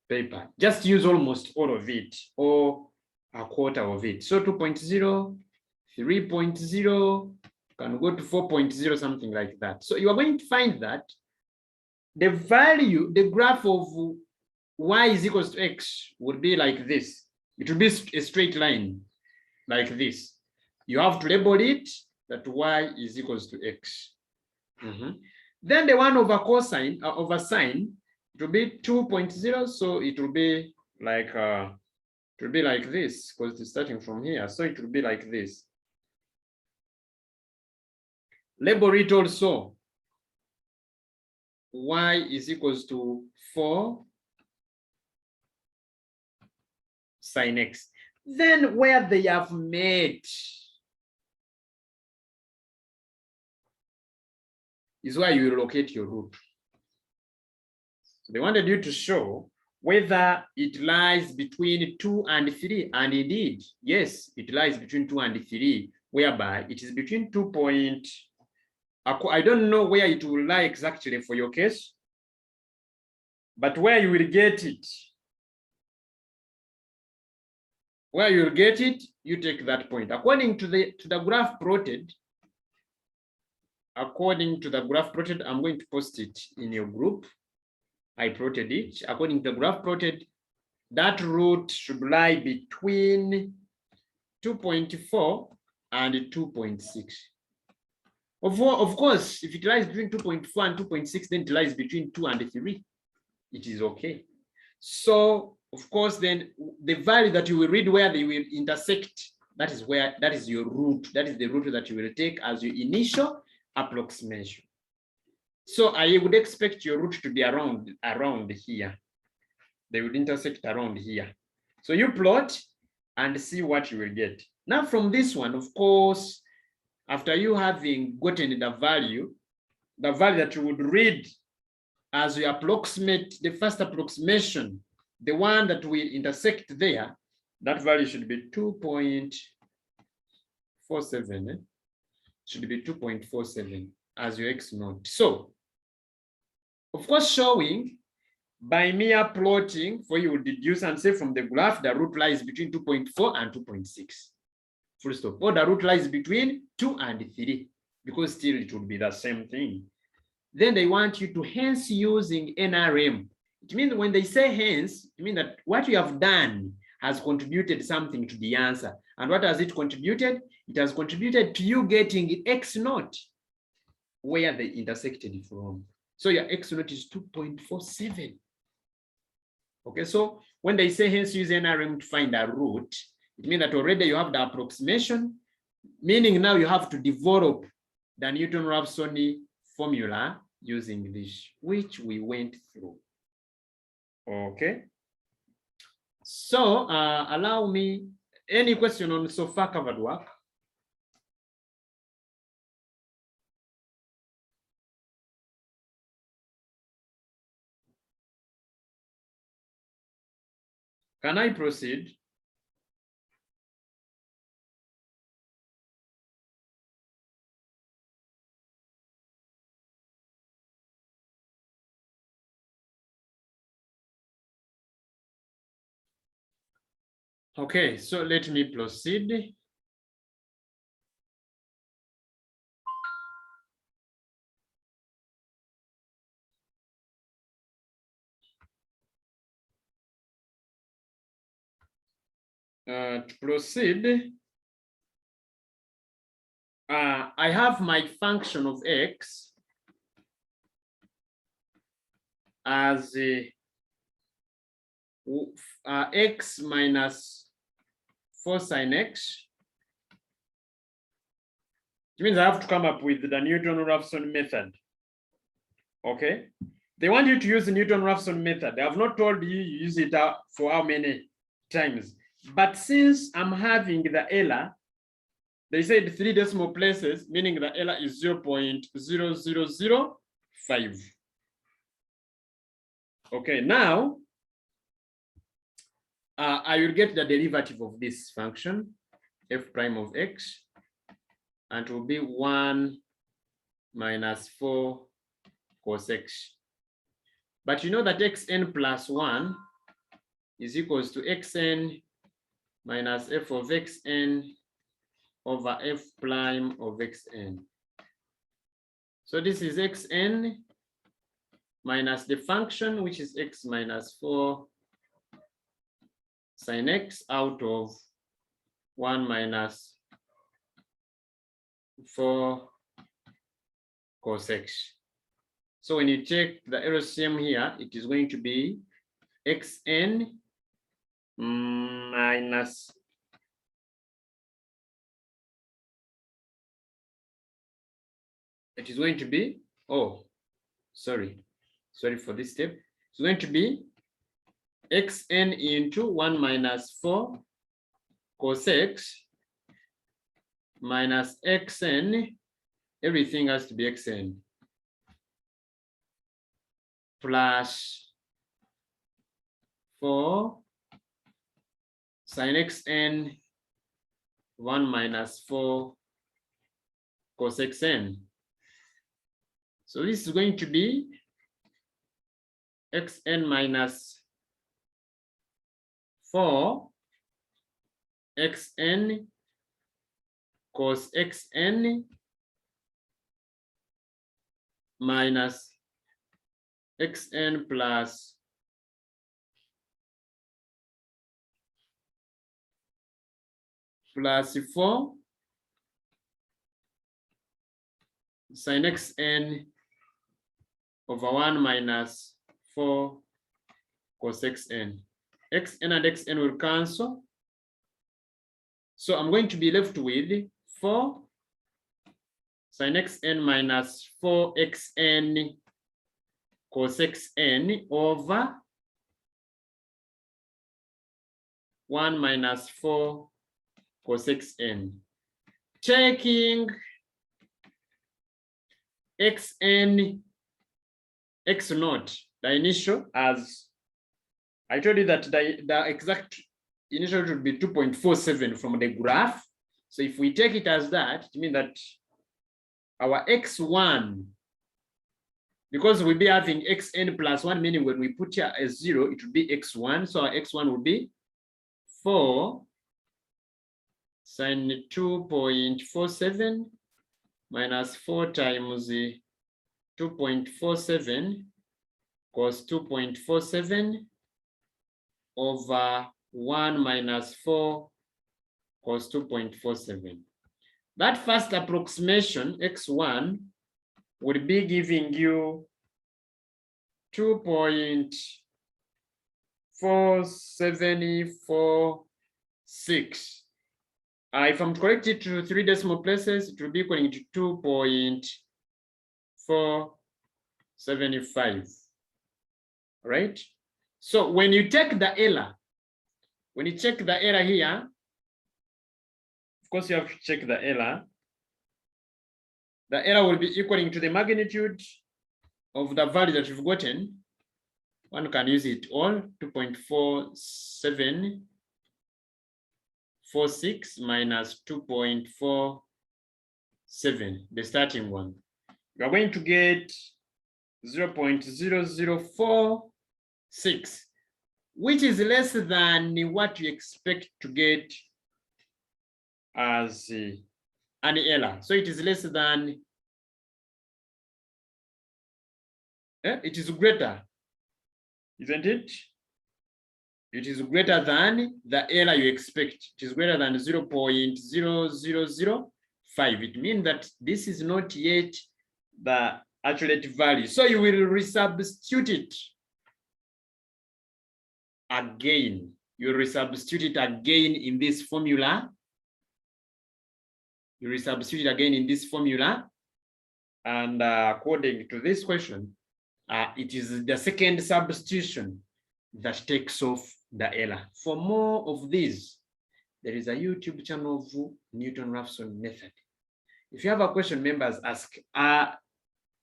Speaker 1: paper. Just use almost all of it or a quarter of it. So 2.0, 3.0, can go to 4.0, something like that. So you are going to find that the value, the graph of y is equals to x would be like this. It will be a straight line like this. You have to label it that y is equals to x. Then the one over cosine, over sine, it will be 2.0. So it will be like this because it's starting from here. So it will be like this. Label it also. Y is equals to 4 sine x. Then where they have met is where you locate your root. So they wanted you to show whether it lies between 2 and 3, and indeed, yes, it lies between 2 and 3, whereby it is between 2. I don't know where it will lie exactly for your case, but where you will get it, you take that point. According to the graph plotted, I'm going to post it in your group. I plotted it. According to the graph plotted, that root should lie between 2.4 and 2.6. Of course, if it lies between 2.4 and 2.6, then it lies between 2 and 3. It is okay. So, of course, then the value that you will read where they will intersect, that is your root. That is the root that you will take as your initial approximation. So I would expect your root to be around here. They would intersect around here. So you plot and see what you will get. Now from this one, of course, after you having gotten the value that you would read as you approximate the first approximation, the one that will intersect there, that value should be 2.47. Should be 2.47 as your x naught. So, of course, showing by mere plotting, for you will deduce and say from the graph, the root lies between 2.4 and 2.6. Full stop. Or the root lies between 2 and 3, because still it would be the same thing. Then they want you to hence using NRM. It means when they say hence, it means that what you have done has contributed something to the answer. And what has it contributed? It has contributed to you getting X naught, where they intersected from. So your X naught is 2.47. Okay, so when they say hence use NRM to find a root, it means that already you have the approximation, meaning now you have to develop the Newton-Raphson formula using this, which we went through. Okay. So allow me, any question on so far covered work? Can I proceed? Okay, so let me proceed. To proceed, I have my function of X as X minus 4 sine X. It means I have to come up with the Newton-Raphson method. Okay, they want you to use the Newton-Raphson method. They have not told you use it for how many times. But since I'm having the error, they said 3 decimal places, meaning the error is 0.0005. Okay, now I will get the derivative of this function, f prime of x, and it will be 1 minus 4 cos x. But you know that xn plus 1 is equals to xn minus f of xn over f prime of xn. So this is xn minus the function, which is x minus 4 sin x out of 1 minus 4 cos x. So when you check the LCM here, it is going to be xn minus it is going to be, oh, sorry for this step. It's going to be xn into 1 minus 4 cos x minus xn, everything has to be xn, plus 4 sin xn 1 minus 4 cos xn. So this is going to be xn minus 4 xn cos xn minus xn plus plus 4 sin xn over 1 minus 4 cos xn. Xn and xn will cancel. So I'm going to be left with 4 sin xn minus 4 xn cos xn over 1 minus 4 cos xn. Taking xn x naught, the initial, as I told you that the exact initial should be 2.47 from the graph. So if we take it as that, it means that our x1, because we'll be having xn plus 1, meaning when we put here a 0, it will be x1. So our x1 will be 4 sin 2.47 minus 4 times 2.47 cos 2.47 over 1 minus 4 cos 2.47. That first approximation, x1, would be giving you 2.4746. If I'm corrected to 3 decimal places, it will be equaling to 2.475, right? So when you take the error, when you check the error here, of course you have to check the error. The error will be equaling to the magnitude of the value that you've gotten. One can use it all, 2.4746 minus 2.47, the starting one. You are going to get 0.0046, which is less than what you expect to get as an error. So it is less than, it is greater, isn't it? It is greater than the error you expect. It is greater than 0.0005. It means that this is not yet the accurate value. So you will resubstitute it again. You will resubstitute it again in this formula. You resubstitute it again in this formula. And according to this question, it is the second substitution that takes off the error. For more of these, there is a YouTube channel of Newton-Raphson method. If you have a question, members ask.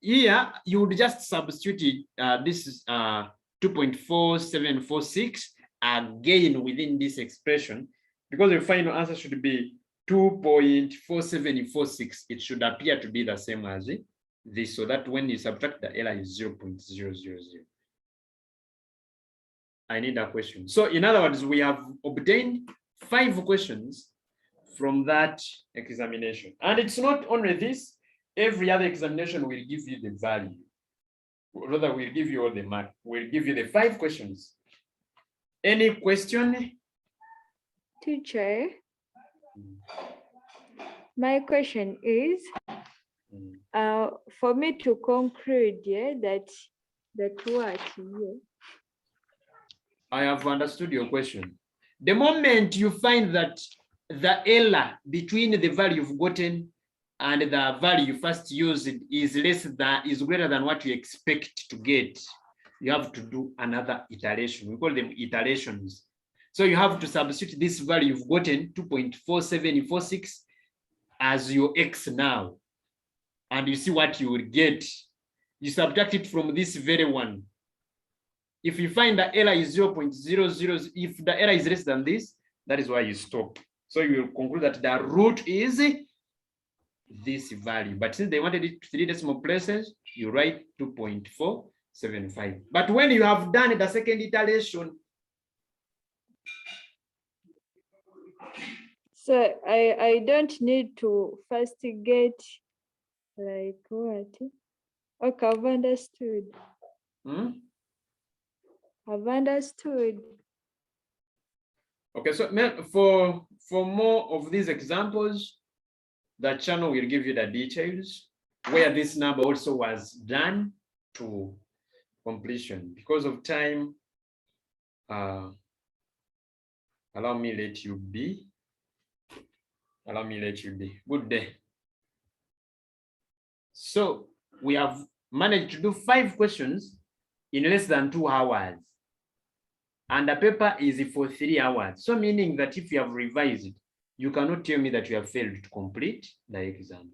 Speaker 1: Here, you would just substitute this is 2.4746 again within this expression, because the final answer should be 2.4746. It should appear to be the same as this, so that when you subtract, the error is 0.000. I need a question. So in other words, we have obtained 5 questions from that examination. And it's not only this, every other examination will give you the value. Rather, we'll give you all the mark. We'll give you the 5 questions. Any question?
Speaker 4: Teacher, my question is, for me to conclude, that what?
Speaker 1: I have understood your question. The moment you find that the error between the value you've gotten and the value you first used is greater than what you expect to get, you have to do another iteration. We call them iterations. So you have to substitute this value you've gotten, 2.4746, as your x now. And you see what you will get. You subtract it from this very one. If you find the error is 0.00, if the error is less than this, that is why you stop. So you will conclude that the root is this value. But since they wanted it 3 decimal places, you write 2.475. But when you have done the second iteration,
Speaker 4: so I don't need to first get like what? Okay, I've understood. I've understood.
Speaker 1: Okay, so for more of these examples, the channel will give you the details where this number also was done to completion. Because of time, allow me let you be. Allow me let you be. Good day. So we have managed to do 5 questions in less than 2 hours. And the paper is for 3 hours. So meaning that if you have revised, you cannot tell me that you have failed to complete the exam.